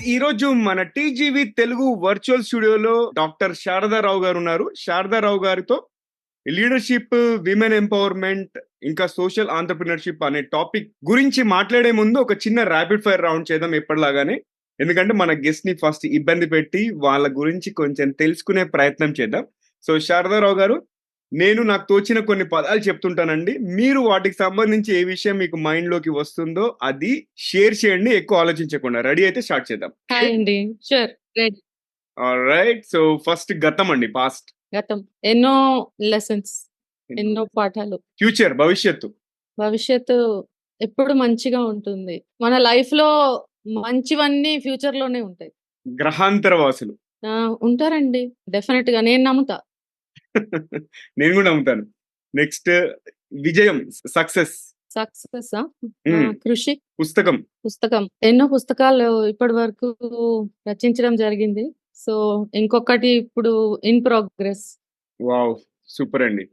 ఈరోజు మన TGV Telugu virtual స్టూడియోలో డాక్టర్ శారదారావు గారు ఉన్నారు. శారదారావు గారితో లీడర్షిప్, విమెన్ ఎంపవర్మెంట్, ఇంకా సోషల్ ఆంటర్‌ప్రెన్యూర్‌షిప్ అనే టాపిక్ గురించి మాట్లాడే ముందు ఒక చిన్న ర్యాపిడ్ ఫైర్ రౌండ్ చేద్దాం ఎప్పటిలాగానే. ఎందుకంటే మన గెస్ట్‌ని ఫస్ట్ ఇబ్బంది పెట్టి వాళ్ళ గురించి కొంచెం తెలుసుకునే ప్రయత్నం చేద్దాం. సో శారదారావు గారు, నేను నాకు తోచిన కొన్ని పదాలు చెప్తుంటానండి. మీరు వాటికి సంబంధించి ఏ విషయం మీకు మైండ్‌లోకి వస్తుందో అది షేర్ చేయండి. ఎక్కువ ఆలోచించకుండా. రెడీ అయితే స్టార్ట్ చేద్దాం. హాయ్ అండి. Sure. Ready. Alright. So first గతం అండి. పాస్ట్. గతం. ఎన్నో లెసన్స్, ఎన్నో పాఠాలు. ఫ్యూచర్ భవిష్యత్తు. భవిష్యత్తు ఎప్పుడు మంచిగా ఉంటుంది. మన లైఫ్‌లో మంచివన్నీ ఫ్యూచర్‌లోనే ఉంటాయి. గ్రహాంతర వాసులు. ఉంటారండి. డెఫినెట్‌గా నేను నమ్ముతా. నేను గూడా నమ్ముతాను. నెక్స్ట్ విజయం, సక్సెస్. సక్సెస్సా? హ్మ్. కృషి. పుస్తకం. పుస్తకం. ఎన్నో పుస్తకాలు ఇప్పటి వరకు రచించడం జరిగింది. సో, ఇంకొకటి ఇప్పుడు ఇన్ ప్రోగ్రెస్. వావ్! సూపర్ అండి.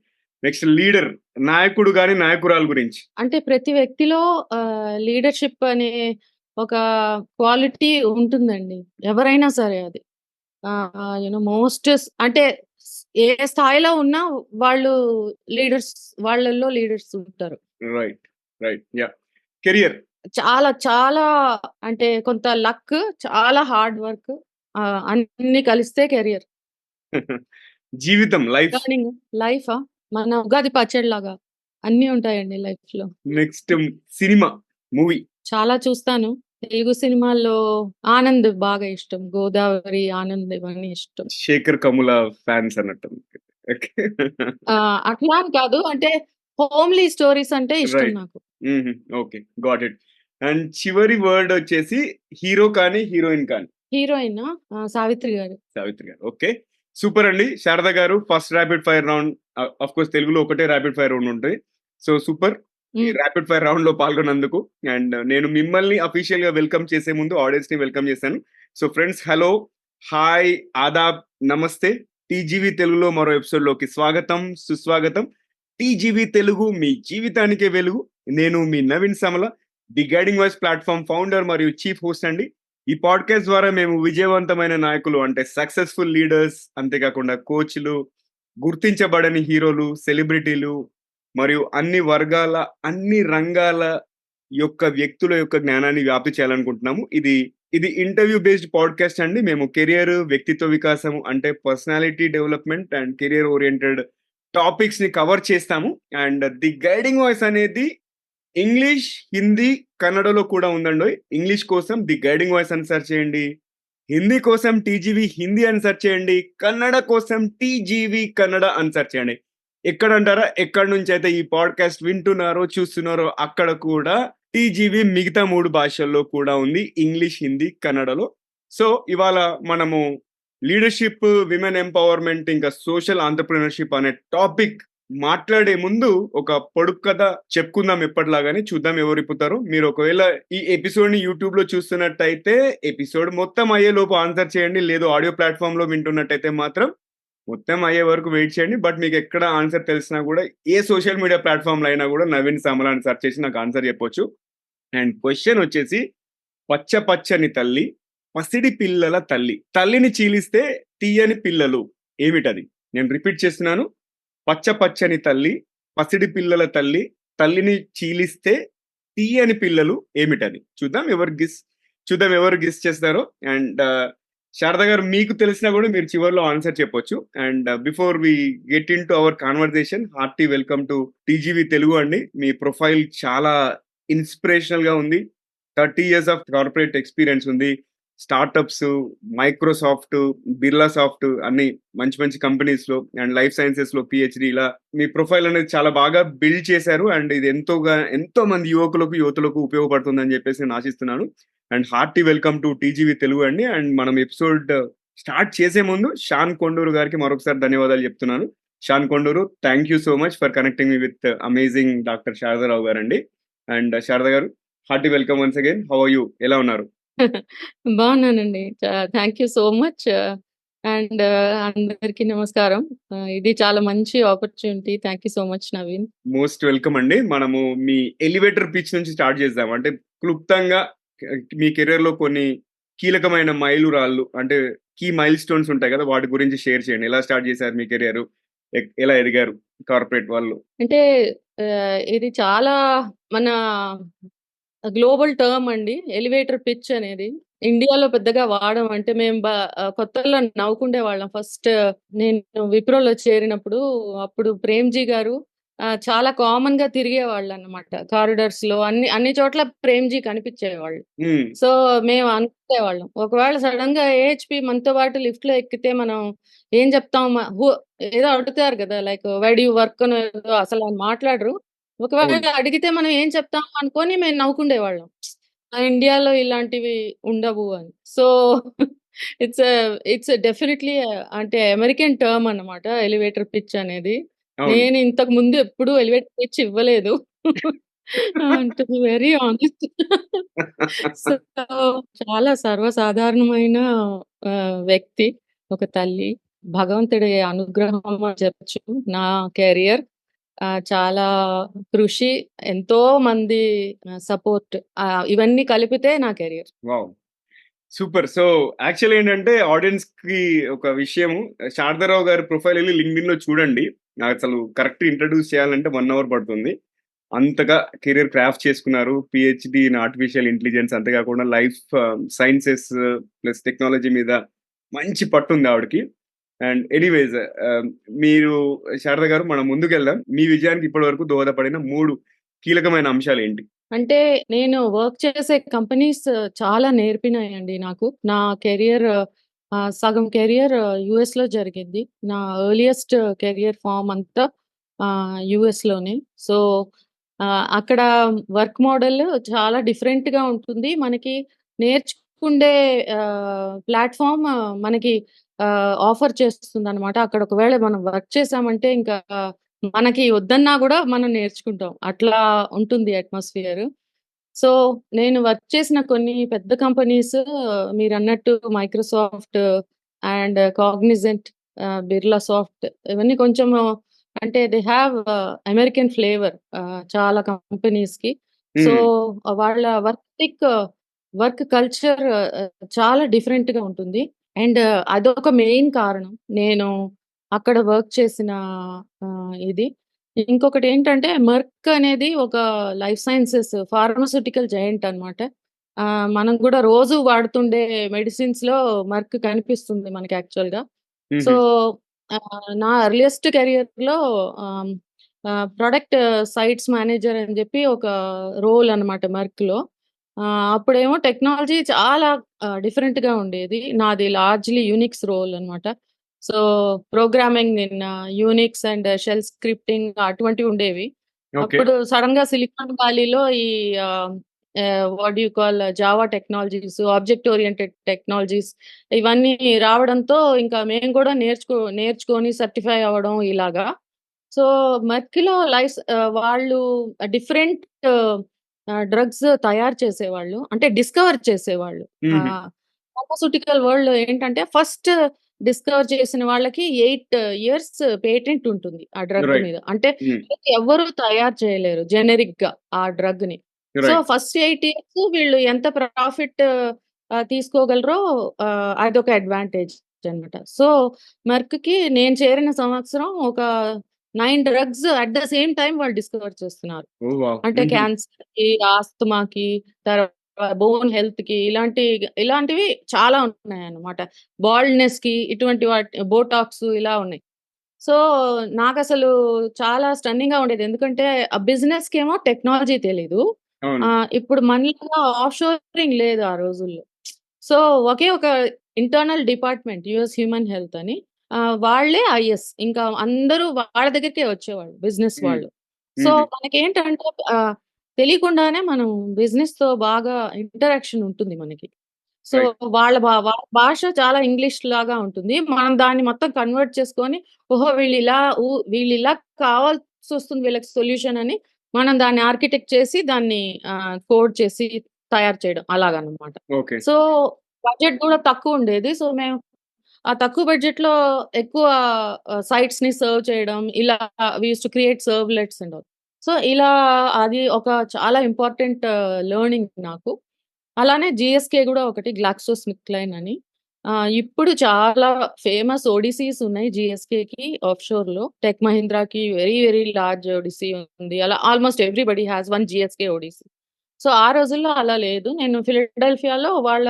నెక్స్ట్ లీడర్, నాయకుడు గాని, నాయకురాలు గురించి. అంటే ప్రతి వ్యక్తిలో లీడర్‌షిప్ అనే ఒక క్వాలిటీ ఉంటుందండి. ఎవరైనా సరే అది. మోస్ట్ అంటే ఏ స్థాయిలో ఉన్నా వాళ్ళు లీడర్స్, వాళ్ళల్లో లీడర్స్ ఉంటారు. రైట్. రైట్. యాహ్! కెరియర్. చాలా చాలా అంటే కొంత లక్, చాలా హార్డ్ వర్క్, అన్నీ కలిస్తే కెరియర్. జీవితం, లైఫ్. టర్నింగ్ లైఫా? మన ఉగాది పచ్చడిలాగా అన్నీ ఉంటాయండి లైఫ్‌లో. Next cinema, movie. చాలా చూస్తాను. తెలుగు సినిమాల్లో 'ఆనంద్' బాగా ఇష్టం. 'గోదావరి', 'ఆనంద్' ఇవన్నీ ఇష్టం. శేఖర్ కమ్ముల ఫ్యాన్స్ అన్నట్టుంది. ఓకే. అట్లా అని కాదు. అంటే హోమ్లీ స్టోరీస్ అంటే ఇష్టం రైట్. నాకు. హుహు. ఓకే. Got it. అండ్ చివరి వర్డ్ వచ్చేసి హీరో కానీ, హీరోయిన్ కానీ. హీరోయినా 'సావిత్రి' గారు. సావిత్రి గారు. ఓకే. సూపర్ అండి. శారద గారు first rapid fire round of course తెలుగులో ఒకటే ర్యాపిడ్ ఫైర్ రౌండ్ ఉంటాయి. So super. ఈ హ్మ్. ర్యాపిడ్ ఫైర్ రౌండ్‌లో పాల్గొన్నందుకు. అండ్ నేను మిమ్మల్ని అఫీషియల్‌గా వెల్కమ్ చేసే ముందు ఆడియన్స్‌ని వెల్కమ్ చేశాను. So friends hello, hi, Aadab, నమస్తే. టీజీవీ తెలుగులో మరో ఎపిసోడ్‌లోకి స్వాగతం, సుస్వాగతం. టీజీవీ తెలుగు మీ జీవితానికే వెలుగు. నేను మీ Naveen Samala, the guiding voice platform founder మరియు చీఫ్ హోస్ట్ అండి. ఈ పాడ్కాస్ట్ ద్వారా మేము విజయవంతమైన నాయకులు అంటే సక్సెస్ఫుల్ లీడర్స్, అంతేకాకుండా కోచ్‌లు, గుర్తించబడని హీరోలు, సెలబ్రిటీలు మరియు అన్ని వర్గాల, అన్ని రంగాల యొక్క వ్యక్తుల యొక్క జ్ఞానాన్ని వ్యాప్తి చేయాలనుకుంటున్నాము. ఇది ఇంటర్వ్యూ బేస్డ్ పాడ్కాస్ట్ అండి. మేము కెరియర్, వ్యక్తిత్వ వికాసం అంటే personality development and career oriented టాపిక్స్‌ని కవర్ చేస్తాము. అండ్ ది గైడింగ్ వాయిస్ అనేది ఇంగ్లీష్, హిందీ, కన్నడలో కూడా ఉందండోయ్. ఇంగ్లీష్ కోసం ది గైడింగ్ వాయిస్ అని సెర్చ్ చేయండి. హిందీ కోసం టీజీవీ హిందీ అని సెర్చ్ చేయండి. కన్నడ కోసం టీజీవీ కన్నడ అని సెర్చ్ చేయండి. ఎక్కడంటారా? ఎక్కడి నుంచైతే ఈ పాడ్‌కాస్ట్ వింటున్నారో, చూస్తున్నారో అక్కడ కూడా టీజీవీ మిగతా 3 భాషల్లో కూడా ఉంది. ఇంగ్లీష్, హిందీ, కన్నడలో. సో, ఇవాళ మనము లీడర్‌షిప్, విమెన్ ఎంపవర్మెంట్ ఇంకా సోషల్ ఆంటర్‌ప్రెన్యూర్‌షిప్ అనే టాపిక్ మాట్లాడే ముందు ఒక పొడుపు కథ చెప్పుకుందాం ఎప్పటిలాగానే. చూద్దాం ఎవరు ఇప్పుతారో. మీరు ఒకవేళ ఈ ఎపిసోడ్‌ని యూట్యూబ్‌లో చూస్తున్నట్టయితే ఎపిసోడ్ మొత్తం అయ్యేలోపు ఆన్సర్ చేయండి. లేదు ఆడియో ప్లాట్‌ఫార్మ్‌లో వింటున్నట్టయితే మాత్రం మొత్తం అయ్యే వరకు వెయిట్ చేయండి. బట్ మీకు ఎక్కడ ఆన్సర్ తెలిసినా కూడా ఏ సోషల్ మీడియా ప్లాట్‌ఫార్మ్‌లో అయినా కూడా నవీన్ సామల అని సెర్చ్ చేసి నాకు ఆన్సర్ చెప్పొచ్చు. అండ్ క్వెషన్ వచ్చేసి పచ్చ పచ్చని తల్లి, పసిడి పిల్లల తల్లి. తల్లిని చీలిస్తే తీయని పిల్లలు ఏమిటది? నేను రిపీట్ చేస్తున్నాను. పచ్చ పచ్చని తల్లి, పసిడి పిల్లల తల్లి, తల్లిని చీలిస్తే తీయని పిల్లలు ఏమిటది? చూద్దాం ఎవరు గెస్ చేస్తారో. అండ్ శారద గారు మీకు తెలిసినా కూడా మీరు చివర్లో ఆన్సర్ చెప్పొచ్చు. And before we get into our conversation, hearty welcome to TGV Telugu అండి. మీ ప్రొఫైల్ చాలా ఇన్స్పిరేషనల్ గా ఉంది. 30 ఇయర్స్ ఆఫ్ కార్పొరేట్ ఎక్స్పీరియన్స్ ఉంది. స్టార్టప్స్, మైక్రోసాఫ్ట్, బిర్లా సాఫ్ట్ అన్ని మంచి మంచి కంపెనీస్ లో అండ్ లైఫ్ సైన్సెస్ లో పిహెచ్డి ఇలా మీ ప్రొఫైల్ అనేది చాలా బాగా బిల్డ్ చేశారు. అండ్ ఇది ఎంతో మంది యువతులకు ఉపయోగపడుతుందని చెప్పేసి నేను ఆశిస్తున్నాను. And hearty welcome to TGV Telugu అండి. అండ్ మనం ఎపిసోడ్ స్టార్ట్ చేసే ముందు షాన్ కొండూరు గారికి మరొకసారి ధన్యవాదాలు చెప్తున్నాను. Shaan Konduru, thank you so much for connecting me with amazing doctor Sharada Rao గారు అండి. అండ్ శారద గారు, hearty welcome once again. How are you? ఎలా ఉన్నారు? బాగున్నానండి. Thank you so much. And అందరికీ నమస్కారం. ఇది చాలా మంచి opportunity. Thank you so much Naveen. Most welcome అండి. మనము మీ ఎలివేటర్ పిచ్ నుంచి స్టార్ట్ చేద్దాం. అంటే క్లుప్తంగా మీ కెరియర్ లో కొన్ని కీలకమైన మైలురాళ్ళు అంటే కీ మైల్ స్టోన్స్ ఉంటాయి కదా! వాటి గురించి షేర్ చేయండి. ఎలా స్టార్ట్ చేశారు మీ కెరియరు? ఎలా ఎదిగారు కార్పొరేట్ వాళ్ళు? అంటే ఇది చాలా మన గ్లోబల్ టర్మ్ అండి. ఎలివేటర్ పిచ్ అనేది. ఇండియాలో పెద్దగా వాడం. అంటే మేము కొత్తల్లో నవ్వుకుండేవాళ్ళం. ఫస్ట్ నేను విప్రోలో చేరినప్పుడు అప్పుడు 'ప్రేమ్‌జీ' గారు చాలా కామన్‌గా తిరిగేవాళ్ళనమాట. కారిడార్స్‌లో అన్ని చోట్ల 'ప్రేమ్‌జీ' కనిపించేవాళ్ళు. హ్మ్. సో, మేము అనుకునేవాళ్ళం. ఒకవేళ సడెన్‌గా ఏహెచ్‌పీ మనతో పాటు లిఫ్ట్‌లో ఎక్కితే మనం ఏం చెప్తాం? ఏదో అడుగుతారు కదా! Like wire do you work అనో ఏదో అసలు ఆయన మాట్లాడరు. ఒకవేళ అవును. అడిగితే మనం ఏం చెప్తాం అనుకోని మేము నవ్వుకుండేవాళ్ళం. ఇండియాలో ఇలాంటివి ఉండవు అని. సో, ఇట్స్ ఇట్స్ డెఫినైట్లీ అంటే అమెరికన్ టర్మ్ అన్నమాట ఎలివేటర్ పిచ్ అనేది. అవును. నేను ఇంతకు ముందు ఎప్పుడు ఎలివేటర్ పిచ్ ఇవ్వలేదు. To be very honest. So, చాలా సర్వసాధారణమైన వ్యక్తి. ఒక తల్లి. భగవంతుడి అనుగ్రహం అని చెప్పొచ్చు. నా కెరియర్ చాలా కృషి, ఎంతో మంది సపోర్ట్ ఇవన్నీ కలిపితే నా career. Wow! Super. So, actually ఏంటంటే ఆడియన్స్‌కి ఒక విషయము శారదారావు గారి ప్రొఫైల్ ఎళ్లి లింక్డ్ఇన్‌లో చూడండి. అసలు కరెక్ట్ ఇంట్రొడ్యూస్ చేయాలంటే 1 అవర్ పడుతుంది. అంతగా కెరియర్ క్రాఫ్ట్ చేసుకున్నారు. పీహెచ్‌డీ ఇన్ ఆర్టిఫిషియల్ ఇంటెలిజెన్స్ అంతే కాకుండా లైఫ్ సైన్సెస్ ప్లస్ టెక్నాలజీ మీద మంచి పట్టుంది ఆవిడకి. అండ్ ఎనీవేస్ మీరు శారద గారు మనం ముందుకెళ్దాం. మీ విజయానికి ఇప్పటి వరకు దోహదపడిన 3 కీలకమైన అంశాలేంటి? అంటే నేను వర్క్ చేసే కంపెనీస్ చాలా నేర్పినాయండి నాకు. నా కెరియర్ సగం కెరియర్ యూఎస్‌లో జరిగింది. నా ఎర్లియస్ట్ కెరియర్ ఫార్మ్ అంతా యూఎస్‌లోనే. సో, అక్కడ వర్క్ మోడల్ చాలా డిఫరెంట్‌గా ఉంటుంది. మనకి నేర్చుకుండే ప్లాట్‌ఫార్మ్ మనకి ఆఫర్ చేస్తుందనమాట. అక్కడ ఒకవేళ మనం వర్క్ చేశామంటే ఇంకా మనకి వద్దన్నా గూడా మనం నేర్చుకుంటాం. అట్లా ఉంటుంది అట్మాస్ఫియర్. సో, నేను వర్క్ చేసిన కొన్ని పెద్ద కంపెనీస్ మీరన్నట్టు Microsoft and Cognizant, Birla soft ఇవన్నీ కొంచెం అంటే దే హావ్ అమెరికన్ ఫ్లేవర్ చాలా కంపెనీస్‌కి. సో, హ్మ్. వాళ్ళ వర్క్ కల్చర్ చాలా డిఫరెంట్‌గా ఉంటుంది. అండ్ అదొక మెయిన్ కారణం. నేను అక్కడ వర్క్ చేసిన ఇది. ఇంకొకటేంటంటే మెర్క్ అనేది ఒక లైఫ్ సైన్సెస్ ఫార్మాస్యూటికల్ జైంట్ అన్నమాట. మనం గూడా రోజు వాడుతుండే మెడిసిన్స్‌లో మెర్క్ కనిపిస్తుంది మనకి యాక్చువల్‌గా. సో, హుహు. నా ఎర్లియస్ట్ కెరియర్‌లో ఆహ్, ప్రొడక్ట్ సైట్స్ మేనేజర్ అని జెప్పి ఒక రోల్ అన్నమాట మెర్క్‌లో. అప్పుడేమో టెక్నాలజీ చాలా డిఫరెంట్‌గా ఉండేది. నాది లార్జ్‌లీ యూనిక్స్ రోల్ అన్నమాట. So, programming in Unix and shell scripting అటువంటివుండేవి. ఓకే. అప్పుడు సడెన్‌గా సిలికాన్ వ్యాలీలో ఈ ah, what do you call Java technologies, object oriented technologies ఇవన్నీ రావడంతో ఇంకా మేము కూడా నేర్చుకొని సర్టిఫై అవ్వడం ఇలాగా. సో, మెర్క్‌లో వాళ్ళు డిఫరెంట్ డ్రగ్స్ తయారు చేసేవాళ్ళు. అంటే డిస్కవర్ చేసేవాళ్ళు. హుహు. ఆహ్, ఫార్మాస్యూటికల్ వరల్డ్‌లో ఏంటంటే ఫస్ట్ డిస్కవర్ చేసిన వాళ్ళకి 8 ఇయర్స్ పేటెంట్ ఉంటుంది ఆ డ్రగ్ రైట్. మీద. అంటే హ్మ్. ఎవ్వరు తయారు చేయలేరు జెనరిక్‌గా ఆ డ్రగ్‌ని. So, right. ఫస్ట్ 8 ఇయర్స్ వీళ్ళు ఎంత ప్రాఫిట్ తీసుకోగలరో అదొక అడ్వాంటేజ్ అన్నమాట. సో, మెర్క్‌కి నేను చేరిన సంవత్సరం ఒక 9 drugs at the same time వాళ్ళు డిస్కవర్ చేస్తున్నారు. ఓహ్! వావ్! అంటే హుహు. క్యాన్సర్‌కి, ఆస్తమాకి, తర్వాత బోన్ హెల్త్‌కి ఇలాంటివి చాలా ఉన్నాయన్నమాట. బాల్డ్‌నెస్‌కి ఇటువంటి బోటాక్స్ ఇలా ఉన్నాయి. సో, నాకసలు చాలా స్టన్నింగ్‌గా ఉండేది. ఎందుకంటే ఆ బిజినెస్‌కేమో టెక్నాలజీ తెలీదు. అవును. ఇప్పుడు మనలాగా ఆఫ్ షోరింగ్ లేదు ఆ రోజుల్లో. సో, ఒకే ఒక internal department US human health అని. వాళ్ళే ఐఎస్. ఇంకా అందరూ వాళ్ళ దగ్గరికే వచ్చేవాళ్ళు బిజినెస్ హ్మ్. వాళ్ళు. సో, హుహు. మనకేంటంటే తెలియకుండానే మనం బిజినెస్‌తో బాగా ఇంటరాక్షన్ ఉంటుంది మనకి. So, right. వాళ్ళ భాష చాలా ఇంగ్లీష్ లాగా ఉంటుంది. మనం దాన్ని మొత్తం కన్వర్ట్ చేసుకొని, ఓహో! వీళ్ళిలా కావాల్సొస్తుంది వీళ్ళకి సొల్యూషన్ అని మనం దాన్ని ఆర్కిటెక్ట్ చేసి దాన్ని కోడ్ చేసి తయారు చేయడం అలాగనమాట. ఓకే. సో, బడ్జెట్ గూడా తక్కువుండేది. సో, మేము ఆ తక్కువ బడ్జెట్‌లో ఎక్కువ సైట్స్‌ని సర్వ్ చేయడం. ఇలా we used to create servlets and all. So, ఇలా అది ఒక చాలా ఇంపార్టెంట్ లెర్నింగ్ నాకు. అలానే జీఎస్‌కే గూడా ఒకటి గ్లాక్సోస్మిత్‌క్లైన్ అని. ఇప్పుడు చాలా ఫేమస్ ఓడిసీస్ ఉన్నాయి జీఎస్‌కేకి ఆఫ్‌షోర్‌లో. టెక్ మహీంద్రాకి వెరీ, వెరీ లార్జ్ ఓడిసీ ఉంది. అలా almost everybody has one GSK ODC. So, ఆ రోజుల్లో అలా లేదు. నేను ఫిలడెల్ఫియాలో వాళ్ళ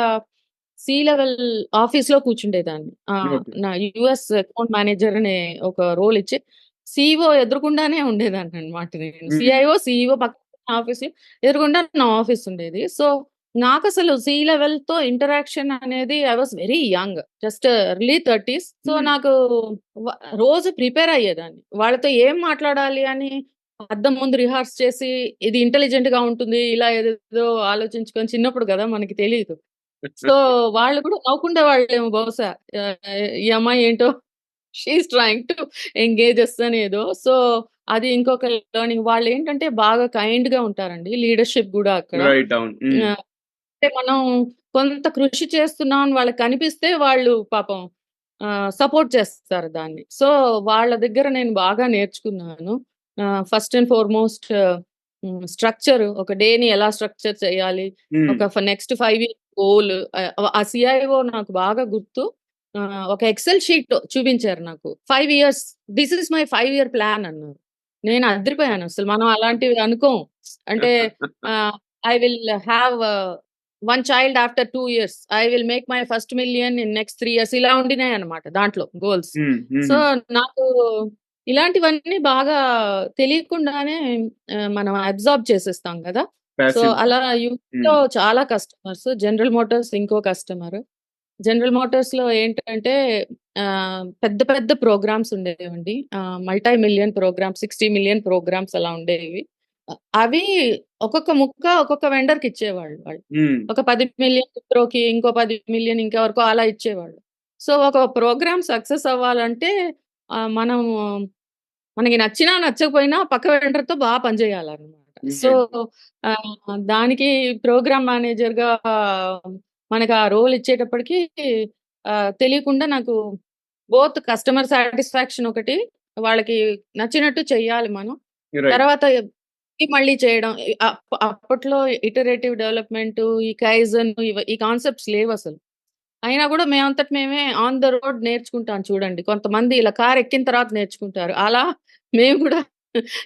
సి లెవెల్ ఆఫీస్‌లో కూర్చుండేదాన్ని. ఓకే. నా యూఎస్ అకౌంట్ మేనేజర్ అనే ఒక రోల్ ఇచ్చి సీఈఓ ఎదురుగుండానే ఉండేదాన్ననమాట నేను. హ్మ్. సీఐఓ, సీఈఓ పక్కన ఆఫీస్‌లో ఎదురుగుండా నా ఆఫీస్ ఉండేది. సో, నాకసలు సి లెవెల్‌తో ఇంటరాక్షన్ అనేది I was very young. Just early 30స్. So, hmm. నాకు వ రోజు ప్రిపేర్ అయ్యేదాన్ని. వాళ్ళతో ఏం మాట్లాడాలి అని అద్దం ముందు రిహార్స్ చేసి, ఇది ఇంటెలిజెంట్‌గా ఉంటుంది. ఇలా ఏదేదో ఆలోచించుకొని చిన్నప్పుడు గదా! మనకి తెలీదు. సో, వాళ్ళు కూడా నవ్వుకుండేవాళ్ళేమో బహుశా. ఈ అమ్మాయి ఏంటో she is trying to engage us అనేదో. సో, అది ఇంకొక లెర్నింగ్. వాళ్ళేంటంటే బాగా కైండ్‌గా ఉంటారండి. లీడర్‌షిప్ గూడా అక్కడ. రైట్. అవును. హ్మ్. అంటే మనం కొంత కృషి చేస్తున్నాం అని వాళ్ళకి కనిపిస్తే వాళ్ళు పాపం సపోర్ట్ చేస్తారు దాన్ని. సో, వాళ్ళ దగ్గర నేను బాగా నేర్చుకున్నాను. ఫస్ట్ అండ్ ఫార్‌మోస్ట్ స్ట్రక్చర్ ఒక డేని ఎలా స్ట్రక్చర్ చేయాలి. హ్మ్. ఒక నెక్స్ట్ 5 ఇయర్స్ గోల్ ఆ సీఐఓ నాకు బాగా గుర్తు. ఒక ఎక్సెల్ షీట్ చూపించారు నాకు. 5 years this is my 5 year plan అన్నారు. నేను అదిరిపోయాను అసలు. మనం అలాంటివి అనుకోం. అంటే ఆహ్, I will have 1 child after 2 years. I will make my first million in next 3 years ఇలా ఉండినాయన్నమాట దాంట్లో గోల్స్. హ్మ్. సో, హుహు. నాకు ఇలాంటివన్నీ బాగా తెలియకుండానే మనం అబ్సార్బ్ చేసేస్తాం గదా! So, passive. అలా యూఎస్‌లో హ్మ్. చాలా కస్టమర్స్. జనరల్ మోటార్స్ ఇంకో కస్టమర్. జనరల్ మోటార్స్‌లో ఏంటంటే పెద్ద పెద్ద ప్రోగ్రామ్స్ ఉండేవండి. Multi million programs, 60 million programs అలా ఉండేవి. అవి ఒక్కొక్క ముక్క ఒక్కొక్క వెండర్‌కిచ్చేవాళ్ళు వాళ్ళు. హ్మ్. ఒక 10,000,000 విప్రోకి, ఇంకో 10,000,000 ఇంకెవరికో అలా ఇచ్చేవాళ్ళు. సో, ఒక ప్రోగ్రామ్ సక్సెస్ అవ్వాలంటే మనం మనకి నచ్చినా, నచ్చకపోయినా పక్క వెండర్‌తో పని చేయాలన్నమాట. సో, హ్మ్. దానికి ప్రోగ్రామ్ మేనేజర్‌గా మనకు ఆ రోల్ ఇచ్చేటప్పటికి తెలియకుండా నాకు బోత్ కస్టమర్ సాటిస్ఫాక్షన్ ఒకటి, వాళ్ళకి నచ్చినట్టు చెయ్యాలి మనం. రైట్. తర్వాత మళ్ళీ చేయడం. అప్పట్లో ఇటరేటివ్ డెవలప్‌మెంటు, ఈ కైజన్ ఈ కాన్సెప్ట్స్ లేవసలు. అయినా గూడా మేమంతట మేమే ఆన్ ద రోడ్ నేర్చుకుంటాం చూడండి. కొంతమంది ఇలా కార్ ఎక్కిన తర్వాత నేర్చుకుంటారు. అలా మేము గూడా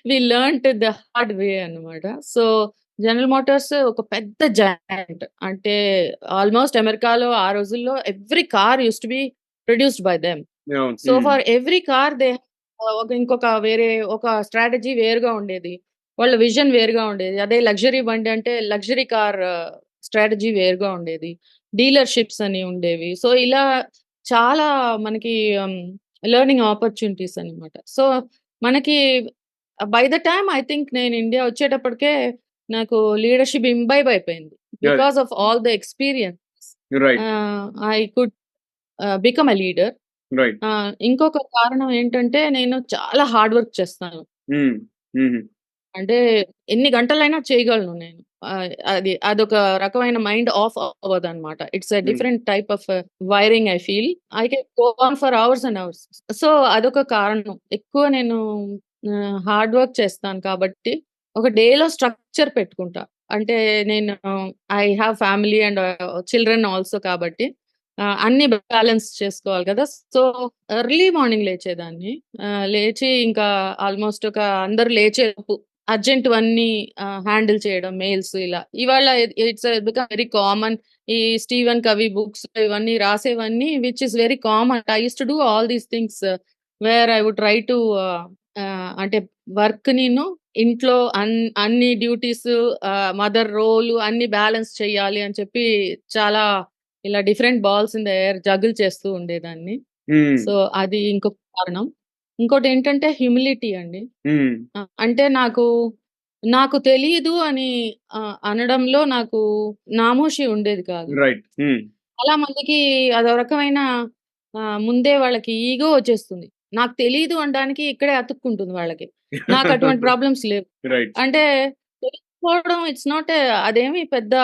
వి లెర్న్‌ట్ ద హార్డ్ వే అన్నమాట. సో, జనరల్ మోటార్స్ ఒక పెద్ద జైంట్. అంటే ఆల్‌మోస్ట్ అమెరికాలో ఆ రోజుల్లో every car used to be produced by them. అవును. సో, హ్మ్. ఫర్ ఎవ్రి కార్ దే ఇంకొక వేరే ఒక స్ట్రాటజీ వేరుగా ఉండేది. వాళ్ళ విజన్ వేరుగా ఉండేది. అదే లగ్జరీ బండి అంటే లగ్జరీ కార్ స్ట్రాటజీ వేరుగా ఉండేది. డీలర్‌షిప్స్ అని ఉండేవి. సో, ఇలా చాలా మనకి హ్మ్, లెర్నింగ్ ఆపర్చునిటీస్ అన్నమాట. సో, మనకి by the time I think నేను ఇండియా వచ్చేటప్పటికే నాకు లీడర్‌షిప్ ఇంబైబ్ అయిపోయింది. అది. Because of all the experience right. I could become a leader. Right. ఇంకొక కారణం ఏంటంటే నేను చాలా హార్డ్ వర్క్ చేస్తాను. హ్మ్. హుహు. అంటే ఎన్ని గంటలైనా చేయగలను నేను. అదొక రకమైన మైండ్ ఆఫ్ అవ్వదన్నమాట. ఇట్స్ ఎ హ్మ్. Different type of wiring I feel. I can go on for hours and hours. So, అదొక కారణం. ఎక్కువ నేను హార్డ్ వర్క్ చేస్తాను కాబట్టి, ఒక డేలో స్ట్రక్చర్ పెట్టుకుంటా. అంటే నేను I have family and children also కాబట్టి అన్నీ బ్యాలెన్స్ చేసుకోవాలి కదా! సో, ఎర్లీ మార్నింగ్ లేచేదాన్ని. లేచి ఇంకా ఆల్‌మోస్ట్ అందరూ లేచేలోపు అర్జెంట్‌వన్నీ హ్యాండిల్ చేయడం మెయిల్స్ ఇలా. ఇవాళ ఇట్స్ బికమ్ వెరీ కామన్. ఈ స్టీవెన్ కవి బుక్స్ ఇవన్నీ రాసేవన్నీ which is very common. I used to do all these things where I would try to అంటే వర్క్‌నిను ఇంట్లో అన్ని డ్యూటీస్ మదర్ రోల్ అన్నీ బ్యాలెన్స్ చేయాలి అని చెప్పి చాలా ఇలా different balls in the air juggle చేస్తూ ఉండేదాన్ని. హ్మ్. సో, అది ఇంకొక కారణం. ఇంకోటేంటంటే హ్యూమిలిటీ అండి. హ్మ్. అంటే నాకు తెలీదు అని అనడంలో నాకు నామోషి ఉండేది కాదు. రైట్. హ్మ్. చాలా మందికి అదో రకమైన ముందే వాళ్ళకి ఈగో వచ్చేస్తుంది. నాకు తెలీదు అనడానికి ఇక్కడే అతుక్కుంటుంది వాళ్ళకి. నాకు అటువంటి ప్రాబ్లమ్స్ లేవు. రైట్. అంటే తెలియకపోవడం ఇట్స్ నాట్ అదేమి పెద్ద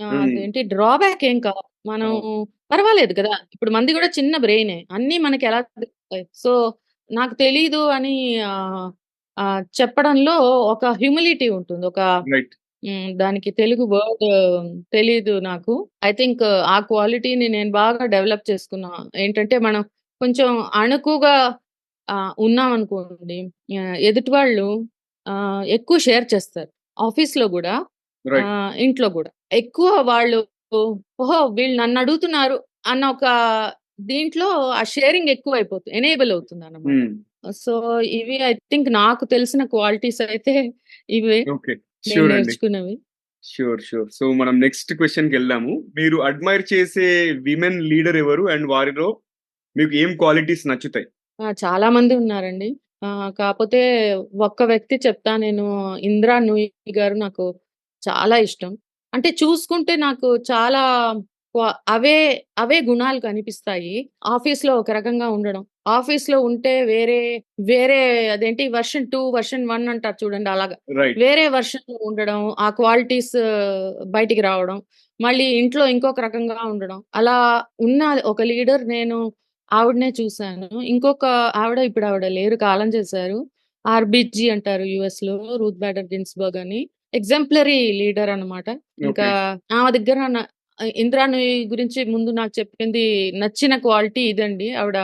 హ్మ్. అదేంటి డ్రాబ్యాక్ ఏం కాదు. మనం అవును. పర్వాలేదు కదా! ఇప్పుడు మనది గూడా చిన్న బ్రెయినే. అన్నీ మనకి ఎలా తెలుస్తాయి. సో, నాకు తెలీదు అని ఆహ్, చెప్పడంలో ఒక హ్యూమిలిటీ ఉంటుంది. ఒక రైట్. దానికి తెలుగు వర్డ్ తెలీదు నాకు. ఐ థింక్ ఆ క్వాలిటీని నేను బాగా డెవలప్ చేసుకున్నా. ఏంటంటే మనం కొంచెం అణకువగా ఉన్నామనుకోండి, ఎదుటి వాళ్ళు ఎక్కువ షేర్ చేస్తారు. ఆఫీస్‌లో గూడా, రైట్. ఇంట్లో గూడా. ఎక్కువ వాళ్ళు ఓహో! వీళ్ళు నన్నడుగుతున్నారు అన్న ఒక దీంట్లో ఆ షేరింగ్ ఎక్కువైపోతుంది. ఎనేబుల్ అవుతుందన్నమాట. హ్మ్. సో, ఇవి ఐ థింక్ నాకు తెలిసిన క్వాలిటీస్ అయితే ఇవే ఓకే. నేను ష్యూర్ అండి. నేర్చుకున్నవి. ష్యూర్. ష్యూర్. సో, మనం నెక్స్ట్ క్వెషన్‌కెళ్దాము. మీరు అడ్మైర్ చేసే విమెన్ లీడర్ ఎవరు? అండ్ వారిలో మీకు ఏం క్వాలిటీస్ నచ్చుతాయి? చాలా మంది ఉన్నారండి. కాపోతే ఒక్క వ్యక్తి చెప్తా నేను. 'ఇందిరా నూయి' గారు నాకు చాలా ఇష్టం. అంటే చూసుకుంటే నాకు చాలా క్వ అవే అవే గుణాలు కనిపిస్తాయి. ఆఫీస్‌లో ఒక రకంగా ఉండడం. ఆఫీస్‌లో ఉంటే వేరే వేరే అదేంటి వెర్షన్ 2, వెర్షన్ 1 అంటారు చూడండి అలాగా. రైట్. వేరే వెర్షన్‌లో ఉండడం. ఆ క్వాలిటీస్ బయటికి రావడం. మళ్ళీ ఇంట్లో ఇంకొక రకంగా ఉండడం. అలా ఉన్న ఒక లీడర్ నేను ఆవిడనే చూసాను. ఇంకొక ఆవిడ ఇప్పుడావిడ లేరు. కాలం చేశారు. ఆర్‌బీజీ అంటారు యూఎస్‌లో. రూత్ బేడర్ గిన్స్‌బర్గ్ అని. ఎగ్జాంపులరీ లీడర్ అన్నమాట. ఇంకా ఓకే. ఆమె దగ్గర ఇందిరా నూయి గురించి ముందు నాకు చెప్పింది నచ్చిన క్వాలిటీ ఇదండి. ఆవిడ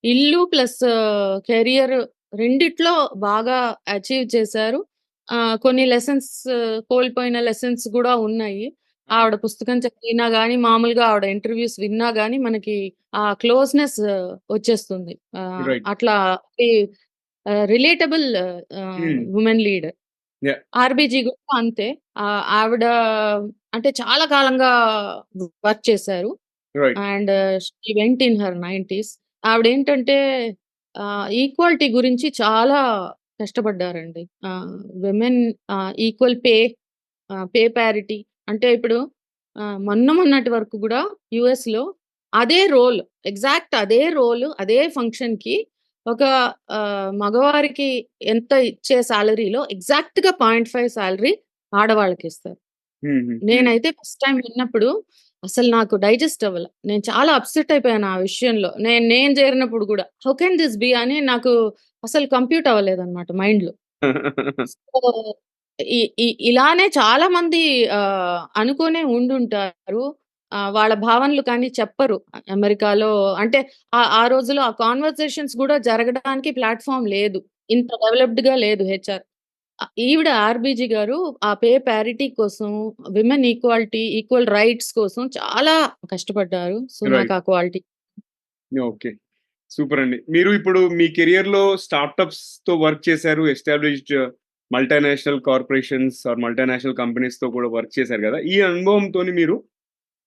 ఇల్లు ప్లస్ కెరియర్ రెండిట్లో బాగా అచీవ్ చేశారు. కొన్ని లెసన్స్ కోల్పోయిన లెసన్స్ గూడా ఉన్నాయి. ఆవిడ పుస్తకం చదివినా గాని, మామూలుగా ఆవిడ ఇంటర్‌వ్యూస్ విన్నా గాని మనకి ఆ క్లోజ్‌నెస్ వచ్చేస్తుంది. రైట్. అట్లా ఈ రిలేటబుల్ హ్మ్. Women leader. యాహ్! ఆర్‌బీజీ కూడా అంతే. ఆవిడ అంటే చాలా కాలంగా వర్క్ చేశారు. Right. And she went in her 90స్. ఆవిడేంటంటే ఈక్వాలిటీ గురించి చాలా కష్టపడ్డారండి. విమెన్ ఈక్వల్ పే పారిటీ అంటే ఇప్పుడు మొన్నటి వరకు గూడా యూఎస్‌లో అదే రోల్, ఎగ్జాక్ట్ అదే రోల్, అదే ఫంక్షన్‌కి ఒక మగవారికి ఎంత ఇచ్చే సాలరీలో ఎగ్జాక్ట్‌గా 0.5 సాలరీ ఆడవాళ్ళకిస్తారు. హుహు. హ్మ్. నేనైతే ఫస్ట్ టైమ్ విన్నప్పుడు అసలు నాకు డైజెస్ట్ అవ్వల. నేను చాలా అప్‌సెట్ అయిపోయాను ఆ విషయంలో. నేను చేరినప్పుడు గూడా. హౌ కెన్ థిస్ బి అని నాకు అసలు కంప్యూట్ అవ్వలేదన్నమాట మైండ్‌లో. సో, ఇ ఇ ఇలానే చాలా మంది అనుకునే ఉండుంటారు. వాళ్ళ భావనలు కానీ చెప్పరు. అమెరికాలో అంటే ఆ రోజుల్లో ఆ కన్వర్జేషన్స్ గూడా జరగడానికి ప్లాట్‌ఫార్మ్ లేదు. ఇంత డెవలప్డ్‌గా లేదు హెచ్‌ఆర్. ఈవిడ ఆర్‌బీజీ గారు ఆ పే పారిటీ కోసం, విమెన్ ఈక్వాలిటీ, ఈక్వల్ రైట్స్ కోసం చాలా కష్టపడ్డారు. సో, నాకు రైట్. ఆ క్వాలిటీ ఓకే. సూపర్ అండి. మీరు ఇప్పుడు మీ కెరియర్‌లో స్టార్టప్స్‌తో వర్క్ చేశారు. Established multinational corporations or multinational కంపెనీస్‌తో కూడా వర్క్ చేశారు గదా! ఈ అనుభవంతోని మీరు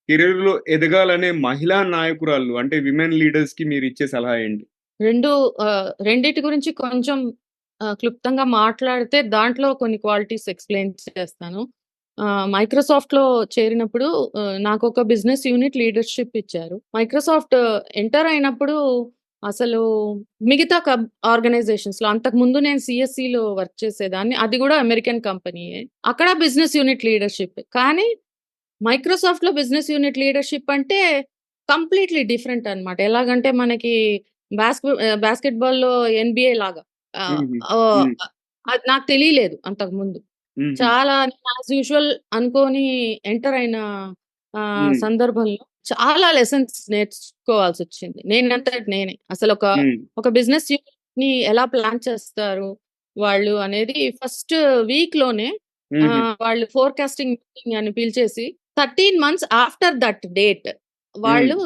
కెరియర్‌లో ఎదగాలనే మహిళా నాయకురాళ్ళు అంటే విమెన్ లీడర్స్‌కి మీరిచ్చే సలహా ఏంటి? 2 రెండిటి గురించి కొంచెం క్లుప్తంగా మాట్లాడితే దాంట్లో కొన్ని క్వాలిటీస్ ఎక్స్‌ప్లెయిన్ చేస్తాను. మైక్రోసాఫ్ట్‌లో చేరినప్పుడు నాకొక బిజినెస్ యూనిట్ లీడర్‌షిప్ ఇచ్చారు. మైక్రోసాఫ్ట్ ఎంటర్ అయినప్పుడు అసలు మిగతా ఆర్గనైజేషన్స్‌లో అంతకుముందు నేను సీఎస్‌సిలో వర్క్ చేసేదాన్ని. అది గూడా అమెరికన్ కంపెనీయే. అక్కడ బిజినెస్ యూనిట్ లీడర్‌షిప్. కానీ మైక్రోసాఫ్ట్‌లో బిజినెస్ యూనిట్ లీడర్‌షిప్ అంటే కంప్లీట్‌లీ డిఫరెంట్ అన్నమాట. ఎలాగంటే మనకి బాస్కెట్‌బాల్‌లో ఎన్‌బీఏ లాగా. ఆహ్, హుహు. ఓహ్! హ్మ్. అది నాకు తెలియలేదు అంతకుముందు. హుహు. చాలా నేను యాస్ యూజువల్ అనుకోని ఎంటర్ అయిన హ్మ్. సందర్భంలో చాలా లెసన్స్ నేర్చుకోవాల్సొచ్చింది. నేనంతట నేనే. హ్మ్. ఒక బిజినెస్ యూనిట్‌ని ఎలా ప్లాన్ చేస్తారు వాళ్ళు అనేది ఫస్ట్ వీక్‌లోనే హుహు. వాళ్ళు ఫోర్‌కాస్టింగ్ మీటింగ్ అని పిలిచేసి 13 మంత్స్ ఆఫ్టర్ దట్ డేట్ హ్మ్. వాళ్ళు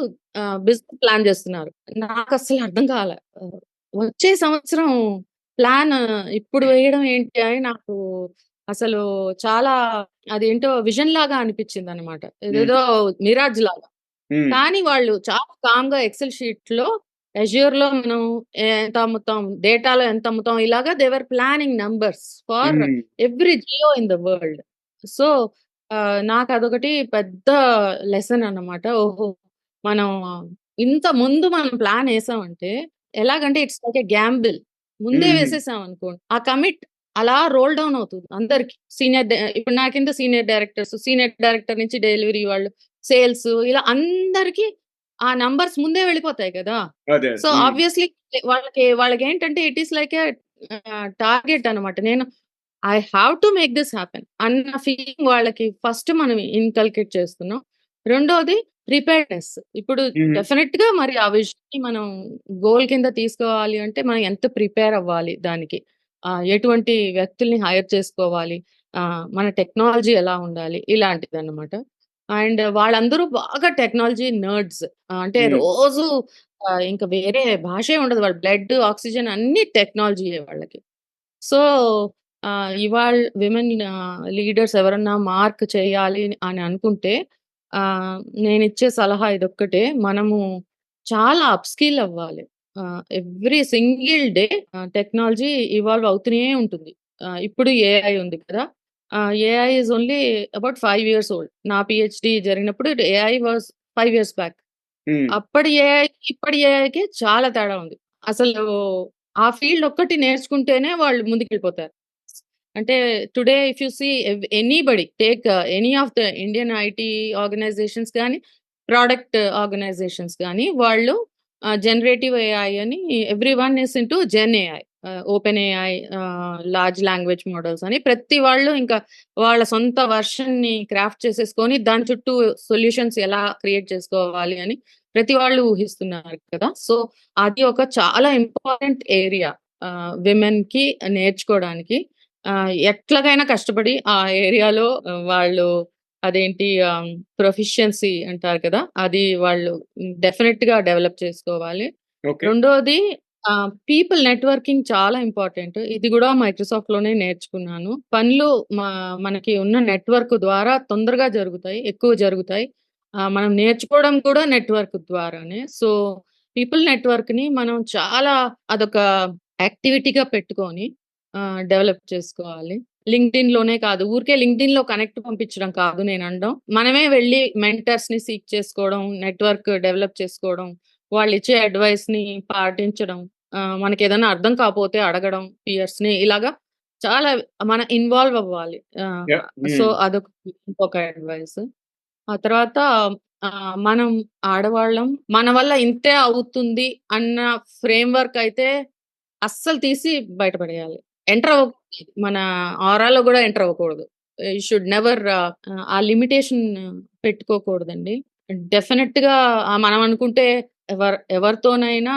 బిజినెస్ ప్లాన్ చేస్తున్నారు. నాకస్సలు అర్థం కాల. వచ్చే సంవత్సరం ప్లాన్ ఇప్పుడు వేయడం ఏంటి అని నాకు అసలు చాలా అదేంటో విజన్ లాగా అనిపించిందనమాట. హ్మ్. ఇదేదో మిరాజ్ లాగా. హ్మ్. కానీ వాళ్ళు చాలా కామ్‌గా ఎక్సెల్ షీట్‌లో అజ్యూర్‌లో మనం ఎంత అమ్ముతాం, డేటాలో ఎంత అమ్ముతాం ఇలాగా they were planning numbers for hmm. Every geo in the world. So, నాకదొకటి పెద్ద లెసన్ అన్నమాట. ఓహో! మనం ఇంత ముందు మనం ప్లాన్ ఏసామంటే ఎలాగంటే ఇట్స్ లైక్ ఎ గ్యాంబుల్. ముందే హుహు. వేసేసామనుకోండి. ఆ కమిట్ అలా రోల్ డౌన్ అవుతుంది అందరికి. ఇప్పుడు నా కింద సీనియర్ డైరెక్టర్స్, సీనియర్ డైరెక్టర్ నుంచి డెలివరీ వాళ్ళు, సేల్స్ ఇలా అందరికి ఆ నంబర్స్ ముందే వెళ్ళిపోతాయి కదా! అదే. సో, హ్మ్. ఆబ్వియస్‌లీ వాళ్ళకేంటంటే it is like a target అన్నమాట. నేను I have to make this happen అన్న ఫీలింగ్ వాళ్ళకి ఫస్ట్ మనం ఇన్కల్కేట్ చేస్తున్నాం. రెండోది ప్రిపేర్డ్‌నెస్. ఇప్పుడు హుహు. డెఫినిట్‌గా మరి ఆ విషయాన్ని మనం గోల్ కింద తీసుకోవాలి అంటే మనం ఎంత ప్రిపేర్ అవ్వాలి దానికి. ఎటువంటి వ్యక్తుల్ని హైర్ చేసుకోవాలి. మన టెక్నాలజీ ఎలా ఉండాలి ఇలాంటిదన్నమాట. అండ్ వాళ్ళందరూ బాగా టెక్నాలజీ నర్డ్స్. అంటే హ్మ్. రోజు ఇంక వేరే భాషే ఉండదు. వాళ్ళ బ్లడ్, ఆక్సిజన్ అన్నీ టెక్నాలజీయే వాళ్ళకి. సో, ఇవాళ విమెన్ లీడర్స్ ఎవరన్నా మార్క్ చేయాలి అని అనుకుంటే నేనిచ్చే సలహా ఇదొక్కటే. మనము చాలా అప్‌స్కిల్ అవ్వాలి. Every single day technology evolve అవుతూనే ఉంటుంది. ఇప్పుడు ఏఐ ఉంది కదా! AI is only about 5 years old. నా పీహెచ్‌డీ జరిగినప్పుడు ఏఐ వాస్ 5 ఇయర్స్ బ్యాక్. హ్మ్. అప్పటి ఏఐకి, ఇప్పటి ఏఐకి చాలా తేడా ఉంది. అసలు ఆ ఫీల్డ్ ఒక్కటి నేర్చుకుంటేనే వాళ్ళు ముందుకెళ్ళిపోతారు. అంటే today if you see anybody take any of the Indian IT organisations గాని, ప్రొడక్ట్ ఆర్గనైజేషన్స్ గాని వాళ్ళు జనరేటివ్ ఏఐ అని everyone is into Gen AI. OpenAI, large language models అని ప్రతి వాళ్ళు ఇంకా వాళ్ళ సొంత వెర్షన్‌ని క్రాఫ్ట్ చేసేసుకొని దాని చుట్టూ సొల్యూషన్స్ ఎలా క్రియేట్ చేసుకోవాలి అని ప్రతి వాళ్ళు ఊహిస్తున్నారు కదా! సో, అది ఒక చాలా ఇంపార్టెంట్ ఏరియా విమెన్‌కి నేర్చుకోవడానికి. ఎట్లాగైనా కష్టపడి ఆ ఏరియాలో వాళ్ళు అదేంటి ప్రొఫిషియన్సీ అంటారు కదా! అది వాళ్ళు డెఫినిట్‌గా డెవలప్ చేసుకోవాలి. ఓకే. రెండోది పీపుల్ నెట్వర్కింగ్ చాలా ఇంపార్టెంట్. ఇది గూడా మైక్రోసాఫ్ట్‌లోనే నేర్చుకున్నాను. పనులు మ మనకి ఉన్న నెట్వర్క్ ద్వారా తొందరగా జరుగుతాయి. ఎక్కువ జరుగుతాయి. మనం నేర్చుకోవడం కూడా నెట్వర్క్ ద్వారానే. సో, పీపుల్ నెట్వర్క్‌ని మనం చాలా అదొక యాక్టివిటీగా పెట్టుకొని డెవలప్ చేసుకోవాలి. లింక్డ్ఇన్‌లోనే కాదు. ఊరికే లింక్డ్ఇన్‌లో కనెక్ట్ పంపించడం కాదు నేననడం. మనమే వెళ్లి మెంటర్స్‌ని సీక్ చేసుకోవడం, నెట్వర్క్ డెవలప్ చేసుకోవడం, వాళ్ళిచ్చే అడ్వైస్‌ని పాటించడం, మనకేదన్నా అర్థం కాపోతే అడగడం పియర్స్‌ని ఇలాగా చాలా మనం ఇన్వాల్వ్ అవ్వాలి. యాహ్! సో, హ్మ్. అదొక ఇంకొక అడ్వైస్. ఆ తర్వాత మనం ఆడవాళ్ళం మన వల్ల ఇంతే అవుతుంది అన్న ఫ్రేమ్‌వర్క్ అయితే అస్సలు తీసి బయట పడేయాలి. ఎంటర్ అవ్వకూడదు. మన ఆరాలో గూడా ఎంటర్ అవ్వకూడదు. యూ షుడ్ నెవర్ ఆ లిమిటేషన్ పెట్టుకోకూడదండి. డెఫినిట్‌గా మనం అనుకుంటే ఎవరితోనైనా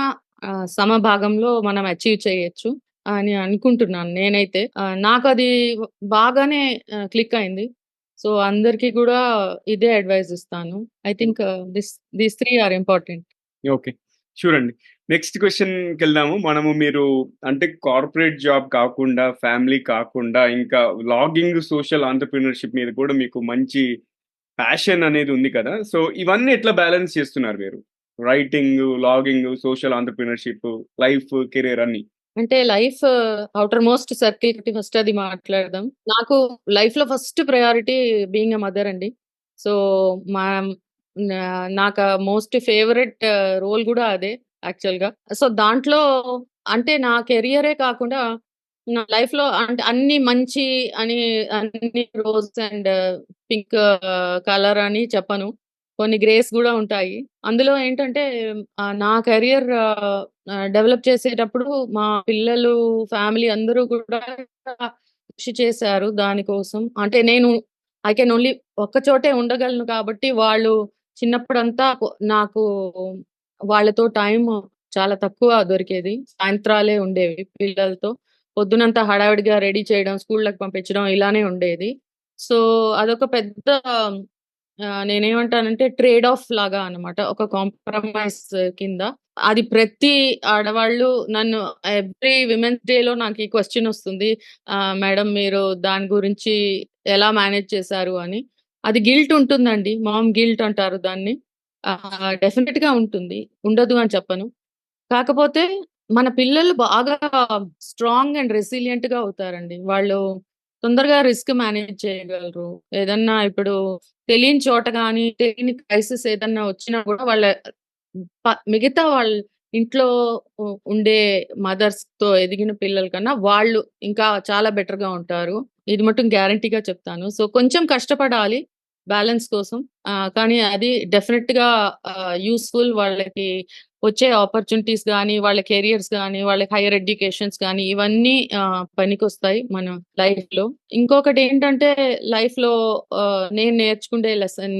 సమభాగంలో మనం అచీవ్ చేయొచ్చు అని అనుకుంటున్నాను నేనైతే. నాకది బాగానే క్లిక్ అయింది. సో, అందరికి గూడా ఇదే అడ్వైస్ ఇస్తాను. I think these 3 are important. Okay. Sure అండి. నెక్స్ట్ క్వెషన్‌కెళ్దాము. మీరు అంటే కార్పొరేట్ జాబ్ కాకుండా, ఫ్యామిలీ కాకుండా ఇంకా వ్లాగింగ్, సోషల్ ఎంటర్‌ప్రెన్యూర్‌షిప్ మీద కూడా మీకు మంచి ప్యాషన్ అనేది ఉంది కదా! సో, ఇవన్నీ ఎట్లా బ్యాలెన్స్ చేస్తున్నారు మీరు? Writing, vlogging, social entrepreneurship, life, career అన్నీ. అంటే లైఫ్ ఔటర్ మోస్ట్ సర్కిల్ కాబట్టి ఫస్ట్ అది మాట్లాడదాం. నాకు లైఫ్‌లో first priority being a mother అండి. సో, మా నాకు మోస్ట్ ఫేవరెట్ రోల్ గూడా అదే యాక్చువల్‌గా. సో, దాంట్లో అంటే నా కెరియరే కాకుండా నా లైఫ్‌లో అంటే అన్నీ మంచి అని అన్ని రోజ్ అండ్ పింక్ కలర్ అని చెప్పను. కొన్ని గ్రేస్ గూడా ఉంటాయి. అందులో ఏంటంటే నా కెరియర్ డెవలప్ చేసేటప్పుడు మా పిల్లలు, ఫ్యామిలీ అందరూ కూడా కృషి చేశారు దానికోసం. అంటే నేను ఐ కెన్ ఓన్లీ ఒక్క చోటే ఉండగలను కాబట్టి వాళ్ళు చిన్నప్పుడంతా నాకు వాళ్ళతో టైము చాలా తక్కువ దొరికేది. సాయంత్రాలే ఉండేవి పిల్లలతో. పొద్దునంతా హడావిడిగా రెడీ చేయడం, స్కూళ్ళకి పంపించడం ఇలానే ఉండేది. సో, అదొక పెద్ద నేనేమంటానంటే ట్రేడ్ ఆఫ్ లాగా అన్నమాట. ఒక కాంప్రమైజ్ కింద. అది ప్రతి ఆడవాళ్ళు నన్ను ఎవ్రీ విమెన్స్ డేలో నాకు ఈ క్వెషన్ ఒస్తుంది. మేడం మీరు దాని గురించి ఎలా మేనేజ్ చేశారు అని. అది గిల్ట్ ఉంటుందండి. మామ్ గిల్ట్ అంటారు దాన్ని. డెఫినిట్‌గా ఉంటుంది. ఉండదు అని చెప్పను. కాకపోతే మన పిల్లలు బాగా స్ట్రాంగ్ అండ్ రెసిలియంట్‌గా అవుతారండి. వాళ్ళు తొందరగా రిస్క్ మేనేజ్ చేయగలరు. ఏదన్నా ఇప్పుడు తెలియని చోట గాని, తెలియని క్రైసిస్ ఏదన్నా వచ్చినా గూడా మిగతా వాళ్ళ ఇంట్లో ఉండే మదర్స్‌తో ఎదిగిన పిల్లల కన్నా వాళ్ళు ఇంకా చాలా బెటర్‌గా ఉంటారు. ఇది మట్టుం గ్యారంటీగా చెప్తాను. సో, కొంచెం కష్టపడాలి బ్యాలెన్స్ కోసం. కానీ అది డెఫినిట్‌గా యూజ్‌ఫుల్ వాళ్ళకి వచ్చే ఆపర్చునిటీస్ గానీ, వాళ్ళ కెరియర్స్ గానీ, వాళ్ళకి హైయర్ ఎడ్యుకేషన్స్ గానీ ఇవన్నీ పనికొస్తాయి మన లైఫ్‌లో. ఇంకొకటేంటంటే లైఫ్‌లో నేను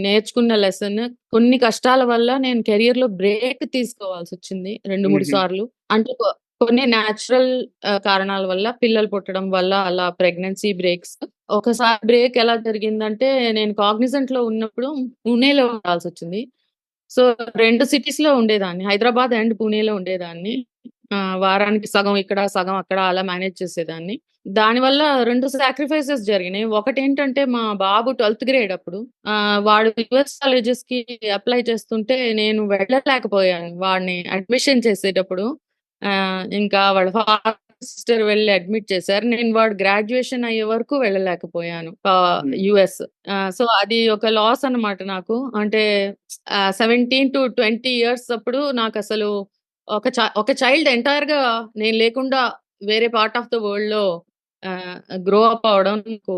నేర్చుకున్న లెసన్ కొన్ని కష్టాల వల్ల నేను కెరియర్‌లో బ్రేక్ తీసుకోవాల్సొచ్చింది 2, 3 హుహు. సార్లు. అంటే కొన్ని న్యాచురల్ కారణాల వల్ల పిల్లలు పుట్టడం వల్ల అలా ప్రెగ్నెన్సీ బ్రేక్స్. ఒకసారి బ్రేక్ ఎలా జరిగిందంటే నేను కాగ్నిజెంట్‌లో ఉన్నప్పుడు పూణేలో ఉండాల్సొచ్చింది. సో, 2 సిటీస్‌లో ఉండేదాన్ని. హైదరాబాద్ అండ్ పూణేలో ఉండేదాన్ని. వారానికి సగం ఇక్కడ, సగం అక్కడ అలా మేనేజ్ చేసేదాన్ని. దానివల్ల 2 సాక్రిఫైసెస్ జరిగినాయి. ఒకటేంటంటే మా బాబు 12థ్ గ్రేడ్ అప్పుడు. వాడు యూఎస్ కాలేజెస్‌కి అప్లై చేస్తుంటే నేను వెళ్ళలేకపోయాను. వాడిని అడ్మిషన్ చేసేటప్పుడు ఇంకా వాళ్ళ ఫాదర్, సిస్టర్ వెళ్లి అడ్మిట్ చేశారు. నేను వాడు గ్రాడ్యుయేషన్ అయ్యే వరకు వెళ్ళలేకపోయాను హ్మ్. యూఎస్. సో, అది ఒక లాస్ అన్నమాట నాకు. అంటే 17-20 ఇయర్స్ అప్పుడు నాకసలు ఒక చైల్డ్ ఎంటైర్‌గా నేను లేకుండా వేరే పార్ట్ ఆఫ్ ద వరల్డ్‌లో గ్రో అప్ అవ్వడం నాకు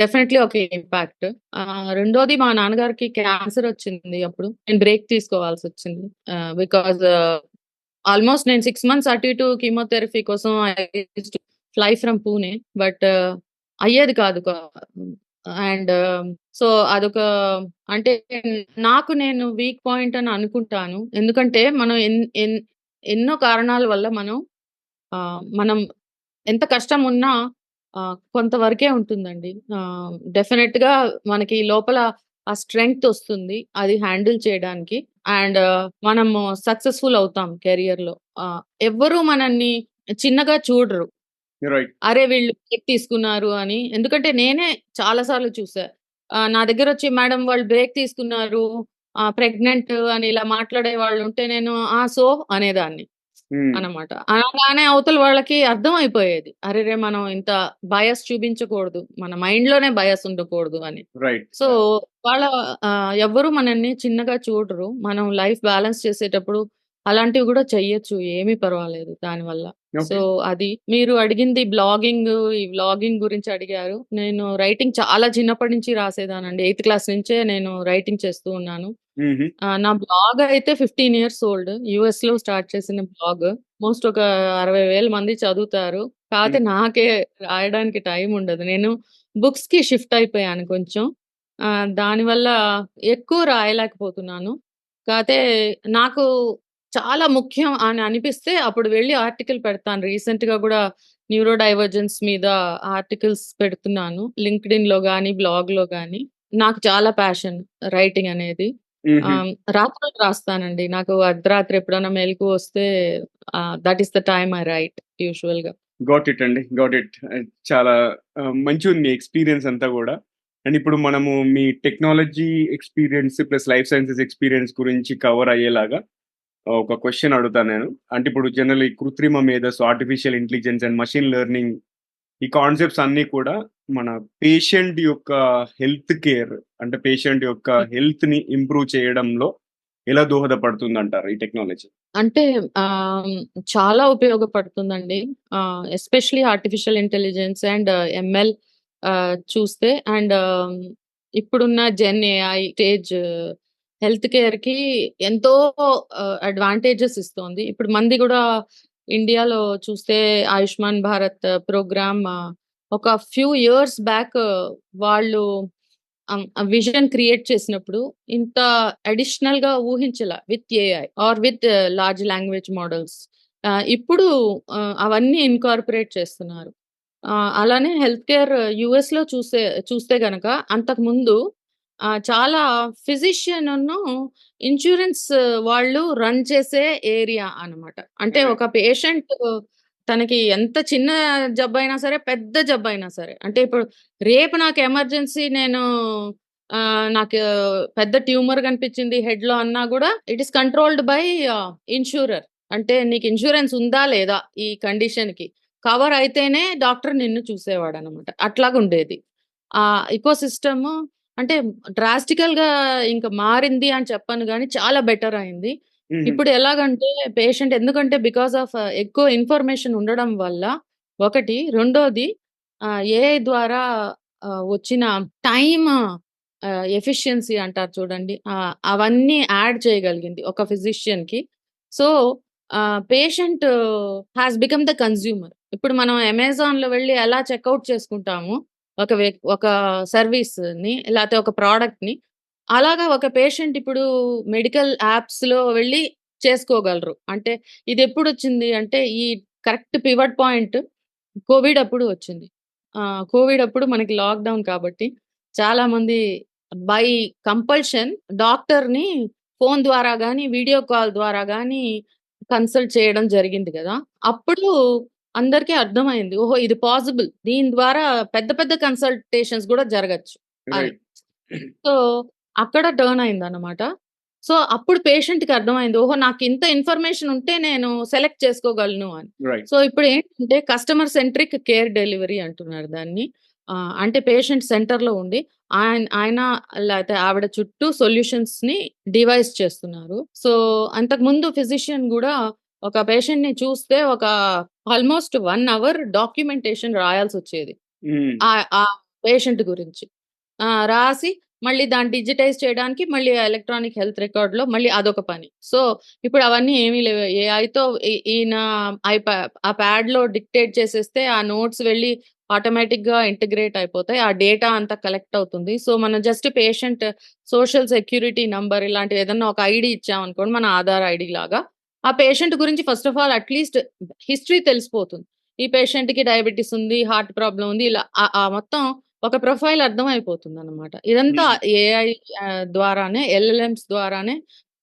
డెఫినైట్‌లీ ఒక ఇంపాక్ట్. రెండోది మా నాన్నగారికి క్యాన్సర్ వచ్చింది అప్పుడు. నేను బ్రేక్ తీసుకోవాల్సొచ్చింది. బికాజ్ ఆల్‌మోస్ట్ నేను 6 మంత్స్ అటు ఇటు కీమోథెరపీ కోసం I used to fly from Pune. But అయ్యేది కాదు. అండ్ సో, అదొక అంటే నాకు నేను వీక్ పాయింట్ అని అనుకుంటాను. ఎందుకంటే మనం ఎన్నో కారణాల వల్ల మనం ఎంత కష్టం ఉన్నా కొంతవరకే ఉంటుందండి. డెఫినిట్‌గా మనకి లోపల ఆ స్ట్రెంగ్త్ ఒస్తుంది. అది హ్యాండిల్ చేయడానికి. అండ్ మనము సక్సెస్‌ఫుల్ అవుతాం కెరియర్‌లో. ఎవ్వరు మనల్ని చిన్నగా చూడరు. రైట్. అరే! వీళ్ళు బ్రేక్ తీసుకున్నారు అని. ఎందుకంటే నేనే చాలా సార్లు చూసా. నా దగ్గరొచ్చి మేడం వాళ్ళు బ్రేక్ తీసుకున్నారు. ప్రెగ్నెంట్ అని ఇలా మాట్లాడే వాళ్ళుంటే నేను సో అనేదాన్ని. హ్మ్. అనమాట. అనగానే అవతల వాళ్ళకి అర్థమైపోయేది. అరెరే! మనం ఇంత బయాస్ చూపించకూడదు. మన మైండ్‌లోనే బయాస్ ఉండకూడదు అని. రైట్. So, yeah! వాళ్ళ ఎవ్వరు మనల్ని చిన్నగా చూడరు. మనం లైఫ్ బ్యాలెన్స్ చేసేటప్పుడు అలాంటివి గూడా చెయ్యొచ్చు. ఏమీ పర్వాలేదు దానివల్ల. So, okay. అది. మీరు అడిగింది ఈ వ్లాగింగ్ గురించి అడిగారు. నేను రైటింగ్ చాలా చిన్నప్పటి నుంచి రాసేదానండి. 8థ్ క్లాస్ నుంచే నేను రైటింగ్ చేస్తూ ఉన్నాను. హుహు. నా బ్లాగ్ అయితే 15 ఇయర్స్ ఓల్డ్. యూఎస్‌లో స్టార్ట్ చేసిన బ్లాగ్. మోస్ట్ ఒక 60,000 మంది చదువుతారు. కాపోతే హ్మ్. నాకే రాయడానికి టైం ఉండదు. నేను బుక్స్‌కి షిఫ్ట్ అయిపోయాను కొంచెం. దానివల్ల ఎక్కువ రాయలేకపోతున్నాను. కాతే నాకు చాలా ముఖ్యం అని అనిపిస్తే అప్పుడు వెళ్లి ఆర్టికల్ పెడతాను. రీసెంట్‌గా గూడా న్యూరో డైవర్జెన్స్ మీద ఆర్టికల్స్ పెడుతున్నాను. లింక్డ్ఇన్‌లో గాని, బ్లాగ్‌లో గాని. నాకు చాలా ప్యాషన్ రైటింగ్ అనేది. హుహు. రాత్రులు రాస్తానండి. నాకు అర్ధరాత్రి ఎప్పుడైనా మెలుకువొస్తే that is the time I write యూజువల్‌గా. గాట్ ఇట్ అండి. Got it. చాలా మంచిగుంది మీ ఎక్స్‌పీరియన్స్ అంతా గూడా. అండ్ ఇప్పుడు మనము మీ technology experience plus life sciences experience గురించి కవర్ అయ్యేలాగా ఒక క్వెషన్ అడుగుతా నేను. అంటే ఇప్పుడు జనరల్లీ కృత్రిమ మేధస్సు, artificial intelligence and machine learning ఈ కాన్సెప్ట్స్ అన్నీ కూడా మన పేషెంట్ యొక్క హెల్త్ కేర్ అంటే పేషెంట్ యొక్క హ్మ్. హెల్త్‌ని ఇంప్రూవ్ చేయడంలో ఎలా దోహదపడుతుందంటారు ఈ టెక్నాలజీ? అంటే ఆహ్, చాలా ఉపయోగపడుతుందండి. Especially artificial intelligence and ML చూస్తే అండ్ ఇప్పుడున్న జెన్ ఏఐ స్టేజ్ హెల్త్ కేర్‌కి ఎంతో అడ్వాంటేజెస్ ఇస్తోంది. ఇప్పుడు మనది గూడా ఇండియాలో చూస్తే ఆయుష్మాన్ భారత్ ప్రోగ్రామ్ ఒక ఫ్యూ ఇయర్స్ బ్యాక్ వాళ్ళు విజన్ క్రియేట్ చేసినప్పుడు ఇంత అడిషనల్‌గా ఊహించలా with AI or with large language models. ఇప్పుడు అవన్నీ ఇన్కార్పొరేట్ చేస్తున్నారు. అలానే హెల్త్ కేర్ యూఎస్‌లో చూస్తే గనక అంతకుముందు చాలా ఫిజిషియన్‌ను ఇన్స్యూరెన్స్ వాళ్ళు రన్ చేసే ఏరియా అన్నమాట. అంటే కరెక్ట్. ఒక పేషెంట్ తనకి ఎంత చిన్న జబ్బయినా సరే, పెద్ద జబ్బయినా సరే అంటే ఇప్పుడు రేపు నాకు ఎమర్జెన్సీ నాకు పెద్ద ట్యూమర్ కనిపించింది హెడ్‌లో అన్నా గూడా ఇట్ ఈస్ కంట్రోల్డ్ బై ఇన్స్యూరర్. అంటే నీకు ఇన్స్యూరెన్స్ ఉందా? లేదా? ఈ కండిషన్‌కి. కవర్ అయితేనే డాక్టర్ నిన్ను చూసేవాడనమాట. అట్లాగుండేది. ఎకోసిస్టమ్ అంటే డ్రాస్టికల్‌గా ఇంక మారింది అని చెప్పను గానీ చాలా బెటర్ అయింది. హుహు. ఇప్పుడు ఎలాగంటే పేషెంట్ ఎందుకంటే బికాస్ ఆఫ్ ఎక్కువ ఇన్ఫర్మేషన్ ఉండడం వల్ల ఒకటి. రెండోది ఏఐ ద్వారా వచ్చిన టైమ్ ఎఫిషియన్సీ అంటారు చూడండి. అవన్నీ యాడ్ చేయగలిగింది ఒక ఫిజిషియన్‌కి. So, patient has become the consumer. ఇప్పుడు మనం అమెజాన్‌లో వెళ్లి ఎలా చెక్‌ఔట్ చేసుకుంటామో ఒక సర్వీస్‌ని లేతే ఒక ప్రొడక్ట్‌ని, అలాగా ఒక పేషెంట్ ఇప్పుడు మెడికల్ యాప్స్‌లో వెళ్లి చేసుకోగలరు. అంటే ఇదెప్పుడొచ్చింది అంటే ఈ కరెక్ట్ పివట్ పాయింట్ కోవిడ్ అప్పుడు వచ్చింది. కోవిడ్ అప్పుడు మనకి లాక్‌డౌన్ కాబట్టి చాలామంది బై కంపల్షన్ డాక్టర్‌ని ఫోను ద్వారా గాని, వీడియో కాల్ ద్వారా గాని కన్సల్ట్ చేయడం జరిగింది గదా! అప్పుడు అందరికీ అర్థమైంది. ఓహో! ఇది పాసిబుల్. దీని ద్వారా పెద్ద పెద్ద కన్సల్టేషన్స్ గూడా జరగొచ్చు అని. రైట్. సో, అక్కడ టర్న్ అయిందనమాట. సో, అప్పుడు పేషెంట్‌కి అర్థమైంది. ఓహో! నాకింత ఇన్ఫర్మేషన్ ఉంటే నేను సెలెక్ట్ చేసుకోగలను అని. రైట్. సో, ఇప్పుడేంటంటే కస్టమర్ సెంట్రిక్ కేర్ డెలివరీ అంటున్నారు దాన్ని. అంటే పేషెంట్ సెంటర్‌లో ఉండి ఆయన లేతే ఆవిడ చుట్టూ సొల్యూషన్స్‌ని డివైస్ చేస్తున్నారు. సో, అంతకుముందు ఫిజిషియన్ గూడా ఒక పేషెంట్‌ని చూస్తే ఆల్‌మోస్ట్ 1 అవర్ డాక్యుమెంటేషన్ రాయాల్సొచ్చేది. హ్మ్. ఆ పేషెంట్ గురించి. రాసి మళ్ళీ దాన్ని డిజిటైజ్ చేయడానికి మళ్ళీ ఎలక్ట్రానిక్ హెల్త్ రికార్డ్‌లో మళ్ళీ అదొక పని. సో, ఇప్పుడు అవన్నీ ఏమీ లేవు. ఏఐతో ఈయన ఆ ప్యాడ్‌లో డిక్టేట్ చేసేస్తే ఆ నోట్స్ వెళ్ళి ఆటోమేటిక్‌గా ఇంటిగ్రేట్ అయిపోతాయి. ఆ డేటా అంతా కలెక్ట్ అవుతుంది. సో, మనం just patient social security number ఇలాంటివి ఏదన్నా ఒక ఐడీ ఇచ్చామనుకోండి మన ఆధార్ ఐడీ లాగా, ఆ పేషెంట్ గురించి first of all at least history తెలిసిపోతుంది. ఈ పేషెంట్‌కి డయాబెటిస్ ఉంది, హార్ట్ ప్రాబ్లమ్ ఉంది. ఇలా మొత్తం ఒక ప్రొఫైల్ అర్థమైపోతుందనమాట. ఇదంతా హ్మ్. ఏఐ ద్వారానే ఎల్ఎల్ఎమ్స్ ద్వారానే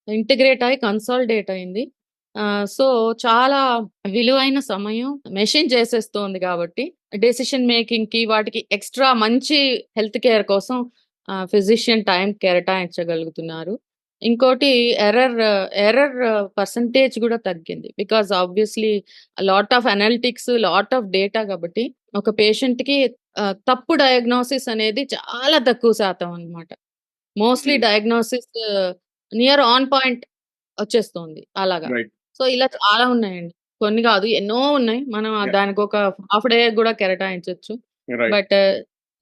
ఇంటిగ్రేట్ అయ్యి కన్సాలిడేట్ అయింది. సో, చాలా విలువైన సమయం మెషిన్ చేసేస్తోంది కాబట్టి డెసిషన్ మేకింగ్‌కి వాటికి ఎక్స్‌ట్రా మంచి హెల్త్ కేర్ కోసం ఫిజిషియన్ టైం కేటాయించగలుగుతున్నారు. ఇంకోటి ఎర్రర్ ఎర్రర్ పర్సెంటేజ్ గూడా తగ్గింది. Because obviously lot of analytics, lot of data కాబట్టి ఒక పేషెంట్‌కి తప్పు డయాగ్నోసిస్ అనేది చాలా తక్కువ శాతం అన్నమాట. మోస్ట్‌లీ హ్మ్. డయాగ్నోసిస్ నియర్ ఆన్ పాయింట్ వచ్చేస్తోంది అలాగా. రైట్. సో, ఇలా చాలా ఉన్నాయండి. కొన్ని గాదు ఎన్నో ఉన్నాయి. మనం యాహ్! దానికొక హాఫ్ డే గూడా కేటాయించొచ్చు. రైట్. But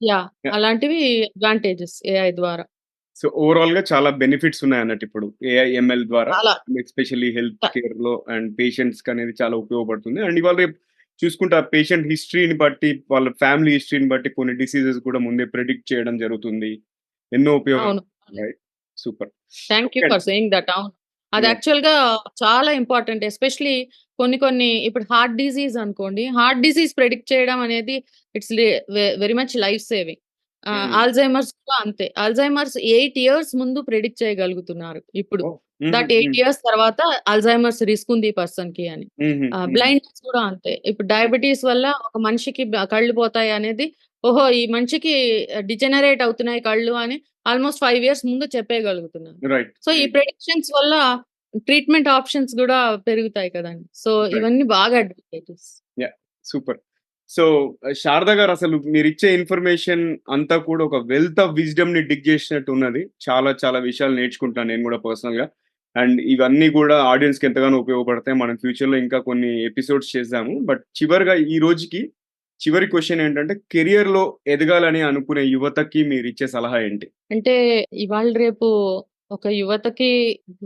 yeah! యాహ్! అలాంటివి అడ్వాంటేజెస్ ఏఐ ద్వారా. సో, ఓవరాల్‌గా చాలా బెనిఫిట్స్ ఉన్నాయన్నట్టు ఇప్పుడు ఏఐ, ఎంఎల్ ద్వారా. చాలా. ఎస్పెషల్లీ హెల్త్ త కేర్‌లో అండ్ పేషెంట్స్‌కనేది చాలా ఉపయోగపడుతుంది. అండ్ ఇవాళ రేపు చూసుకుంటే ఆ పేషెంట్ హిస్టరీని బట్టి, వాళ్ళ ఫ్యామిలీ హిస్టరీని బట్టి కొన్ని డిసీజెస్ కూడా ముందే ప్రెడిక్ట్ చేయడం జరుగుతుంది. ఎన్నో ఉపయోగాలు. అవును. Right. Super. Thank you okay. For saying that. అవును. అది యాహ్! యాక్చువల్‌గా చాలా ఇంపార్టెంట్. ఎస్పెషల్లీ కొన్ని ఇప్పుడు హార్ట్ డిసీజ్ అనుకోండి. హార్ట్ డిసీజ్ ప్రెడిక్ట్ చేయడం అనేది it's very much life saving. హ్మ్. అల్జైమర్స్ కూడా అంతే. అల్జైమర్స్ 8 ఇయర్స్ ముందు ప్రెడిక్ట్ చేయగలుగుతున్నారు ఇప్పుడు. ఓహ్! హుహు. దట్ 8 హ్మ్. ఇయర్స్ తర్వాత అల్జైమర్స్ రిస్క్ ఉంది ఈ పర్సన్‌కి అని. హుహు. హ్మ్. బ్లైండ్‌నెస్ కూడా అంతే. ఇప్పుడు డయాబెటిస్ వల్ల ఒక మనిషికి కళ్ళు పోతాయి అనేది, ఓహో! ఈ మనిషికి డిజెనరేట్ అవుతున్నాయి కళ్ళు అని ఆల్‌మోస్ట్ 5 ఇయర్స్ ముందు చెప్పేయగలుగుతున్నారు. రైట్. సో, ఈ హ్మ్. ప్రెడిక్షన్స్ వల్ల ట్రీట్మెంట్ ఆప్షన్స్ గూడా పెరుగుతాయి కదండీ! So, right. ఇవన్నీ బాగా advantages. Yeah! Super. So, Sharada గారసలు మీరిచ్చే ఇన్ఫర్మేషన్ అంతా కూడా ఒక వెల్త్ ఆఫ్ విజ్డమ్‌ని డిగ్ జేసినట్టు ఉన్నది. చాలా చాలా విషయాలు నేర్చుకుంటాను నేను గూడా పర్సనల్‌గా. అండ్ ఇవన్నీ గూడా ఆడియన్స్‌కి ఎంతగానో ఉపయోగపడతాయి. మనం ఫ్యూచర్‌లో ఇంకా కొన్ని ఎపిసోడ్స్ చేద్దాము. బట్ చివరగా ఈ రోజుకి చివరి క్వెషన్ ఏంటంటే కెరియర్‌లో ఎదగాలని అనుకునే యువతకి మీరిచ్చే సలహా ఏంటి? అంటే ఇవాళ రేపు ఒక యువతకి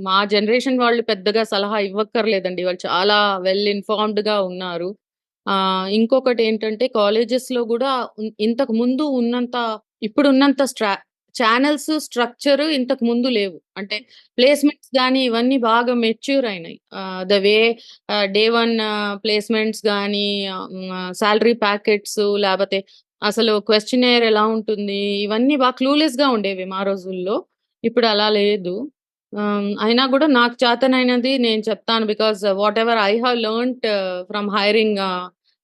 మా జనరేషన్ వాళ్ళు పెద్దగా సలహా ఇవ్వక్కర్లేదండి. వాళ్ళు చాలా వెల్ ఇన్ఫార్మ్డ్‌గా ఉన్నారు. ఇంకొకటేంటంటే కాలేజెస్‌లో గూడా ఇంతకు ముందు ఉన్నంత ఇప్పుడున్నంత చానెల్స్, స్ట్రక్చర్ ఇంతకు ముందు లేవు. అంటే ప్లేస్‌మెంట్స్ గాని ఇవన్నీ బాగా మెచ్యూర్ అయినాయి. ద వే డే 1 ప్లేస్‌మెంట్స్ గాని సాలరీ ప్యాకెట్స్ లేపోతే అసలు క్వెషనైర్ ఎలా ఉంటుంది? ఇవన్నీ క్లూలెస్‌గా ఉండేవి మా రోజుల్లో. ఇప్పుడు అలా లేదు. అయినా గూడా నాకు చేతనైనది నేను చెప్తాను. Because whatever I have learned from hiring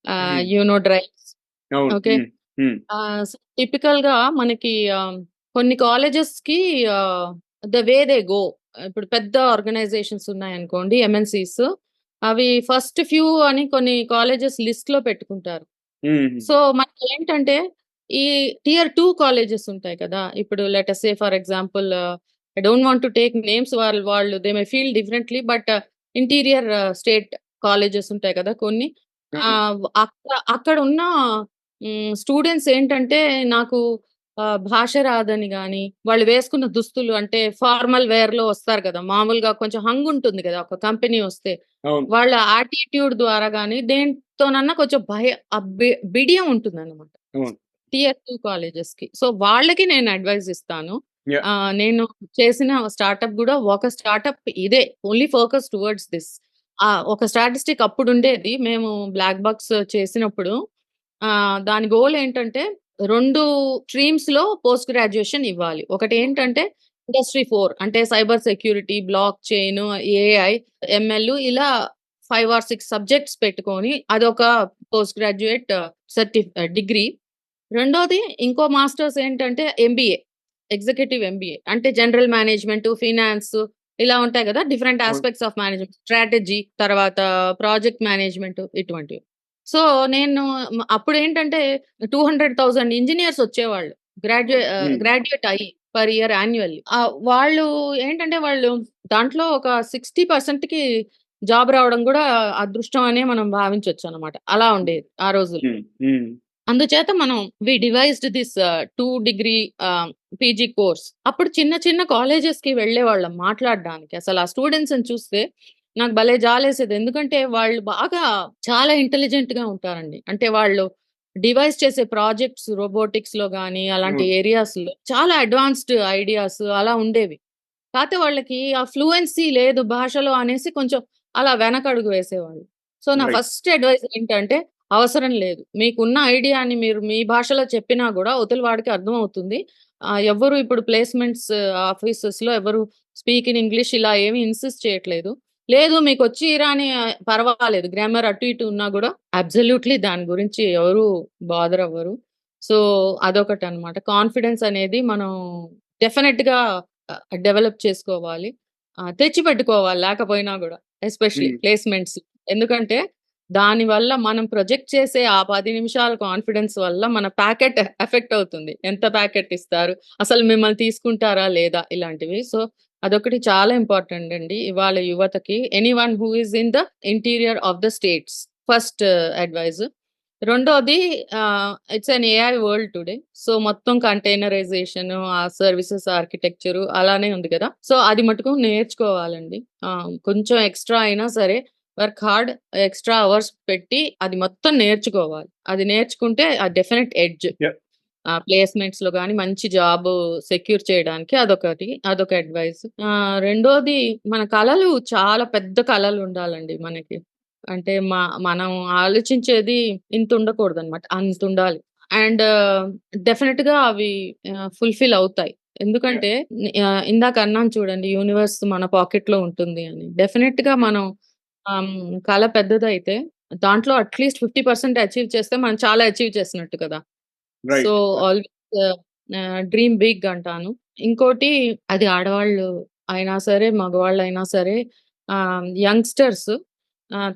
హ్మ్. డ్రైవ్స్. అవును. ఓకే. హ్మ్. హ్మ్. టిపికల్‌గా మనకి కొన్ని కాలేజెస్‌కి ఆహ్, ద వే దే గో ఇప్పుడు పెద్ద ఆర్గనైజేషన్స్ ఉన్నాయనుకోండి ఎంఎన్‌సీస్. అవి ఫస్ట్ ఫ్యూ అని కొన్ని కాలేజెస్ లిస్ట్‌లో పెట్టుకుంటారు. హుహు. సో, మనకేంటంటే ఈ టియర్ 2 కాలేజెస్ ఉంటాయి కదా! ఇప్పుడు let us say for example I don't want to take names వాళ్ళు దే మే ఫీల్ డిఫరెంట్‌లీ బట్ ఇంటీరియర్ స్టేట్ కాలేజెస్ ఉంటాయి కదా! కొన్ని. అవును. అక్కడున్న స్టూడెంట్స్ ఏంటంటే నాకు భాష రాదని గాని, వాళ్ళు వేసుకున్న దుస్తులు అంటే ఫార్మల్ వేర్‌లో వస్తారు కదా! మామూలుగా కొంచెం హంగుంటుంది కదా! ఒక కంపెనీ వస్తే. అవును. వాళ్ళ యాటిట్యూడ్ ద్వారా గాని, దేనితోనన్నా కొంచెం బిడియం ఉంటుందన్నమాట. అవును. టియర్ 2 కాలేజెస్‌కి. సో, వాళ్ళకి నేను అడ్వైస్ ఇస్తాను. యాహ్! నేను చేసిన స్టార్టప్ గూడా ఒక స్టార్టప్ ఇదే. Only focus towards this. ఒక స్టాటిస్టిక్ అప్పుడుండేది. మేము బ్లాక్ బాక్స్ చేసినప్పుడు దాని గోల్ ఏంటంటే 2 స్ట్రీమ్స్‌లో పోస్ట్ గ్రాడ్యుయేషన్ ఇవ్వాలి. ఒకటేంటంటే ఇండస్ట్రీ 4 అంటే cyber security, block chain, AI, ML ఇలా 5 ఆర్ 6 సబ్జెక్ట్స్ పెట్టుకొని అదొక పోస్ట్ గ్రాడ్యుయేట్ డిగ్రీ. రెండోది ఇంకో మాస్టర్స్ ఏంటంటే ఎంబీఏ. Executive MBA. అంటే జనరల్ మేనేజ్‌మెంట్, ఫినాన్స్ ఇలా ఉంటాయి గదా! డిఫరెంట్ అవును. Aspects of management. స్ట్రాటజీ, తర్వాత ప్రాజెక్ట్ మేనేజ్‌మెంట్ ఇటువంటివి. సో, నేను అప్పుడేంటంటే 200,000 ఇంజినీర్స్ వచ్చేవాళ్ళు. హ్మ్. గ్రాడ్యుయేట్ అయ్యి పర్ ఇయర్ యాన్యువల్లీ. వాళ్ళు ఏంటంటే వాళ్ళు దాంట్లో ఒక 60%కి జాబ్ రావడం గూడా అదృష్టం అనే మనం భావించొచ్చనమాట. అలా ఉండేది ఆ రోజుల్లో. హ్మ్. హ్మ్. అందుచేత మనం devised this 2 degree PG course. అప్పుడు చిన్న చిన్న కాలేజెస్‌కి వెళ్ళేవాళ్ళం మాట్లాడడానికి. అసలు ఆ స్టూడెంట్స్‌ని చూస్తే నాకు భలే జాలేసేది. ఎందుకంటే వాళ్ళు బాగా చాలా ఇంటెలిజెంట్‌గా ఉంటారండి. అంటే వాళ్ళు డివైస్ చేసే ప్రాజెక్ట్స్ రోబోటిక్స్‌లో గాని అలాంటి అవును. ఏరియాస్‌లో చాలా అడ్వాన్స్‌డ్ ఐడియాస్ అలా ఉండేవి. కాతే వాళ్ళకి ఆ ఫ్లూయెన్సీ లేదు భాషలో అనేసి కొంచెం అలా వెనకడుగు వేసేవాళ్ళు. సో, నా రైట్. ఫస్ట్ అడ్వైస్ ఏంటంటే అవసరం లేదు. మీకున్న ఐడియాని మీరు మీ భాషలో చెప్పినా గూడా అవతల వాడికి అర్థమవుతుంది. ఎవ్వరు ఇప్పుడు ప్లేస్‌మెంట్స్ ఆఫీసెస్‌లో ఎవరు స్పీక్ ఇన్ ఇంగ్లీష్ ఇలా ఏమి ఇన్సిస్ట్ చేయట్లేదు. లేదు మీకొచ్చి రాని పర్వాలేదు. గ్రామర్ అటు ఇటు ఉన్నా గూడా అబ్సల్యూట్‌లీ దాని గురించి ఎవరు బాదర్ అవ్వరు. సో, అదొకటనమాట. కాన్ఫిడెన్స్ అనేది మనం డెఫినెట్‌గా డెవలప్ చేసుకోవాలి. తెచ్చిపెట్టుకోవాలి లేకపోయినా గూడా. ఎస్పెషల్లీ హ్మ్. ప్లేస్‌మెంట్స్. ఎందుకంటే దానివల్ల మనం ప్రొజెక్ట్ చేసే ఆ 10 నిమిషాల కాన్ఫిడెన్స్ వల్ల మన ప్యాకెట్ ఎఫెక్ట్ అవుతుంది. ఎంత ప్యాకెట్ ఇస్తారు? అసలు మిమ్మల్ని తీసుకుంటారా? లేదా? ఇలాంటివి. సో, అదొకటి చాలా ఇంపార్టెంట్ అండి. ఇవాళ యువతకి anyone who is in the interior of the states first advice. రెండోది it's an AI world today. So, మొత్తం కంటైనరైజేషన్, ఆ సర్వీసెస్ ఆర్కిటెక్చర్ అలానే ఉంది కదా! సో, అది మటుకు నేర్చుకోవాలండి. కొంచెం ఎక్స్‌ట్రా అయినా సరే వర్క్ హార్డ్, ఎక్స్‌ట్రా అవర్స్ పెట్టి అది మొత్తం నేర్చుకోవాలి. అది నేర్చుకుంటే ఆ డెఫినెట్ ఎడ్జ్. యాహ్! ప్లేస్‌మెంట్స్‌లో గాని మంచి జాబ్ సెక్యూర్ చేయడానికి అదొకటి. అదొక అడ్వైస్. రెండోది మన కలలు చాలా పెద్ద కలలుండాలండి మనకి. అంటే మనం ఆలోచించేది ఇంతుండకూడదనమాట. అంతుండాలి. అండ్ డెఫినిట్‌గా అవి ఫుల్‌ఫిల్ అవుతాయి. యాహ్! ఎందుకంటే ఇందాక అన్నాను చూడండి యూనివర్స్ మన పాకెట్‌లో ఉంటుంది అని. డెఫినిట్‌గా హ్మ్. మనం కల పెద్దదైతే దాంట్లో అట్‌లీస్ట్ 50% అచీవ్ చేస్తే మనం చాలా అచీవ్ చేసినట్టు కదా! So, right. Always dream big అంటాను. ఇంకోటి అది ఆడవాళ్ళు అయినా సరే, మగవాళ్ళైనా సరే యంగ్‌స్టర్స్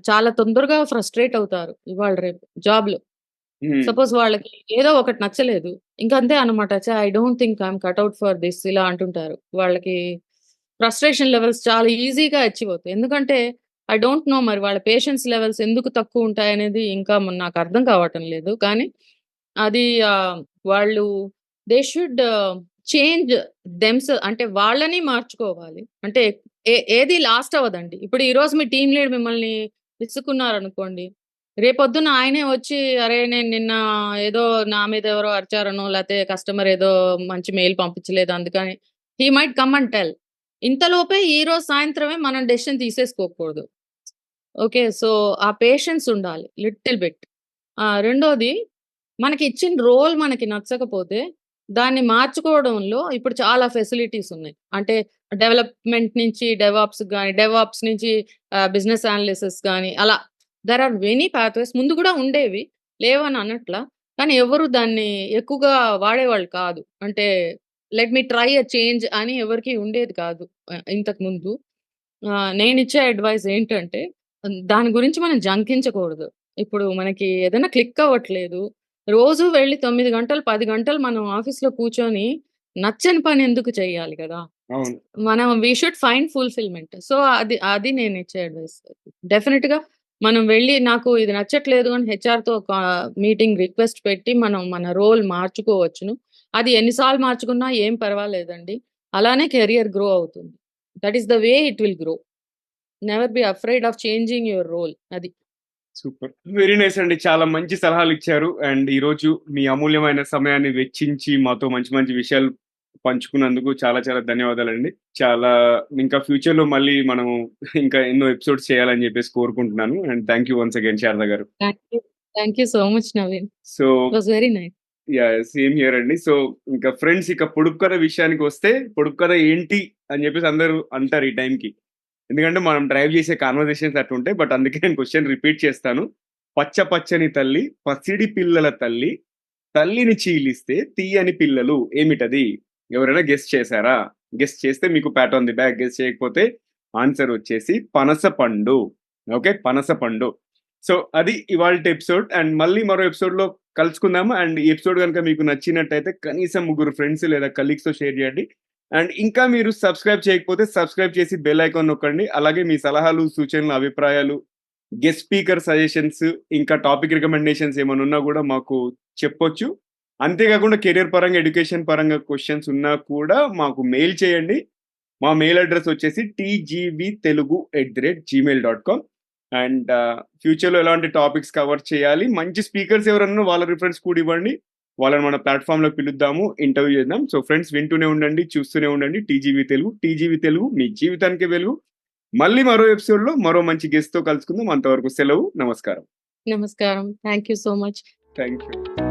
చాలా తొందరగా ఫ్రస్ట్రేట్ అవుతారు ఇవాళ రేపు జాబ్‌లో. హ్మ్. సపోజ్ వాళ్ళకి ఏదో ఒకటి నచ్చలేదు. ఇంక అంతే అన్నమాట. I don't think I am cut out for this ఇలా అంటుంటారు. వాళ్ళకి ఫ్రస్ట్రేషన్ లెవెల్స్ చాలా ఈజీగా అచీవ్ అవుతాయి. ఎందుకంటే ఐ డోంట్ నో మరి వాళ్ళ పేషెన్స్ లెవెల్స్ ఎందుకు తక్కువుంటాయనేది ఇంకా నాకు అర్థం కావటం లేదు. కానీ అది వాళ్ళు దే షుడ్ చేంజ్ అంటే వాళ్ళని మార్చుకోవాలి. అంటే ఏది లాస్ట్ అవ్వదండి. ఇప్పుడు ఈరోజు మీ టీమ్ లీడ్ మిమ్మల్ని విసుక్కున్నారనుకోండి. రేపొద్దున ఆయనే వచ్చి, "అరే! నేను నిన్న ఏదో నా మీద ఎవరో అరిచారనో, లేతే కస్టమర్ ఏదో మంచి మెయిల్ పంపించలేదు అందుకని" హి మైట్ కమ్ అండ్ టెల్. ఇంతలోపే ఈరోజు సాయంత్రమే మనం డెసిషన్ తీసేసుకోకూడదు. ఓకే. సో, ఆ పేషెన్స్ ఉండాలి లిటిల్ బిట్. రెండోది మనకిచ్చిన రోల్ మనకి నచ్చకపోతే దాన్ని మార్చుకోవడంలో ఇప్పుడు చాలా ఫెసిలిటీస్ ఉన్నాయి. అంటే డెవలప్‌మెంట్ నుంచి డెవాప్స్ నుంచి బిజినెస్ అనాలిసిస్ గాని అలా దేర్ ఆర్ మెనీ పాత్‌వేస్ ముందు గూడా ఉండేవి. లేవని అనట్లా. కానీ ఎవరు దాన్ని ఎక్కువగా వాడేవాళ్ళు కాదు. అంటే let me try a change అని ఎవరికీ ఉండేది కాదు ఇంతకుముందు. నేనిచ్చే అడ్వైస్ ఏంటంటే, దాని గురించి మనం జంకించకూడదు. ఇప్పుడు మనకి ఏదైనా క్లిక్ అవ్వట్లేదు. రోజు వెళ్లి 9 గంటలు, 10 గంటలు మనం ఆఫీస్‌లో కూర్చొని నచ్చని పని ఎందుకు చేయాలి కదా! అవును. We should find fulfilment. So, అది నేనిచ్చే అడ్వైస్. డెఫినిట్‌గా మనం వెళ్లి నాకు ఇది నచ్చట్లేదు అని హెచ్ఆర్‌తో ఒక మీటింగ్ రిక్వెస్ట్ పెట్టి మనం మన రోల్ మార్చుకోవచ్చును. అది ఎన్నిసార్లు మార్చుకున్నా ఏం పర్వాలేదండి. అలానే కెరియర్ గ్రో అవుతుంది. That is the way it will grow. Never be afraid of changing your role. అది. సూపర్. వెరీ నైస్ అండి. చాలా మంచి సలహాలిచ్చారు. అండ్ ఈరోజు మీ అమూల్యమైన సమయాన్ని వెచ్చించి మాతో మంచి మంచి విషయాలు పంచుకున్నందుకు చాలా చాలా ధన్యవాదాలండి. చాలా ఇంకా ఫ్యూచర్‌లో మళ్ళీ మనము ఇంకా ఎన్నో ఎపిసోడ్స్ చేయాలని చెప్పేసి కోరుకుంటున్నాను. And thank you once again Sharada గారు. Thank you. Thank you so much Naveen. So it was very nice. Yeah! Same here అండి. సో ఇంకా ఫ్రెండ్స్ ఇక పొడుపు కథ విషయానికొస్తే పొడుపు కథ ఏంటి అని చెప్పేసి అందరూ అంటారు ఈ టైంకి. ఎందుకంటే మనం డ్రైవ్ చేసే కన్వర్జేషన్స్ అట్లుంటాయి. బట్ అందుకే నేను క్వెషన్ రిపీట్ చేస్తాను. పచ్చ పచ్చని తల్లి, పసిడి పిల్లల తల్లి, తల్లిని చీలిస్తే తీయని పిల్లలు ఏమిటది? ఎవరైనా గెస్ చేసారా? గెస్ చేస్తే మీకు Pat on the back. Guess చేయకపోతే ఆన్సర్ వచ్చేసి పనసపండు. ఓకే. పనసపండు. సో అది ఇవాల్టి ఎపిసోడ్. అండ్ మళ్ళీ మరో ఎపిసోడ్‌లో కలుసుకుందాము. అండ్ ఈ ఎపిసోడ్ గనుక మీకు నచ్చినట్టయితే కనీసం ముగ్గురు ఫ్రెండ్స్ లేదా కలీగ్స్‌తో షేర్ చేయండి. అండ్ ఇంకా మీరు సబ్స్క్రైబ్ చేయకపోతే సబ్స్క్రైబ్ చేసి బెల్ ఐకాన్ నొక్కండి. అలాగే మీ సలహాలు, సూచనలు, అభిప్రాయాలు, గెస్ట్ స్పీకర్ సజెషన్స్, ఇంకా టాపిక్ రికమెండేషన్స్ ఏమైనా ఉన్నా కూడా మాకు చెప్పొచ్చు. అంతేకాకుండా కెరియర్ పరంగా, ఎడ్యుకేషన్ పరంగా క్వెషన్స్ ఉన్నా కూడా మాకు మెయిల్ చేయండి. మా మెయిల్ అడ్రెస్ వచ్చేసి tgvtelugu@gmail.com. అండ్ ఫ్యూచర్‌లో ఎలాంటి టాపిక్స్ కవర్ చేయాలి, మంచి స్పీకర్స్ ఎవరన్నా వాళ్ళ రిఫరెన్స్ కూడా ఇవ్వండి. వాళ్ళని మన ప్లాట్‌ఫార్మ్‌లోకి పిలుద్దాము, ఇంటర్వ్యూ చేద్దాం. సో ఫ్రెండ్స్ వింటూనే ఉండండి, చూస్తూనే ఉండండి టీజీవీ తెలుగు. టీజీవీ తెలుగు మీ జీవితానికే వెలుగు. మళ్ళీ మరో ఎపిసోడ్‌లో మరో మంచి గెస్ట్‌తో కలుసుకుందాం. అంతవరకు సెలవు. నమస్కారం. నమస్కారం. Thank you so much. Thank you.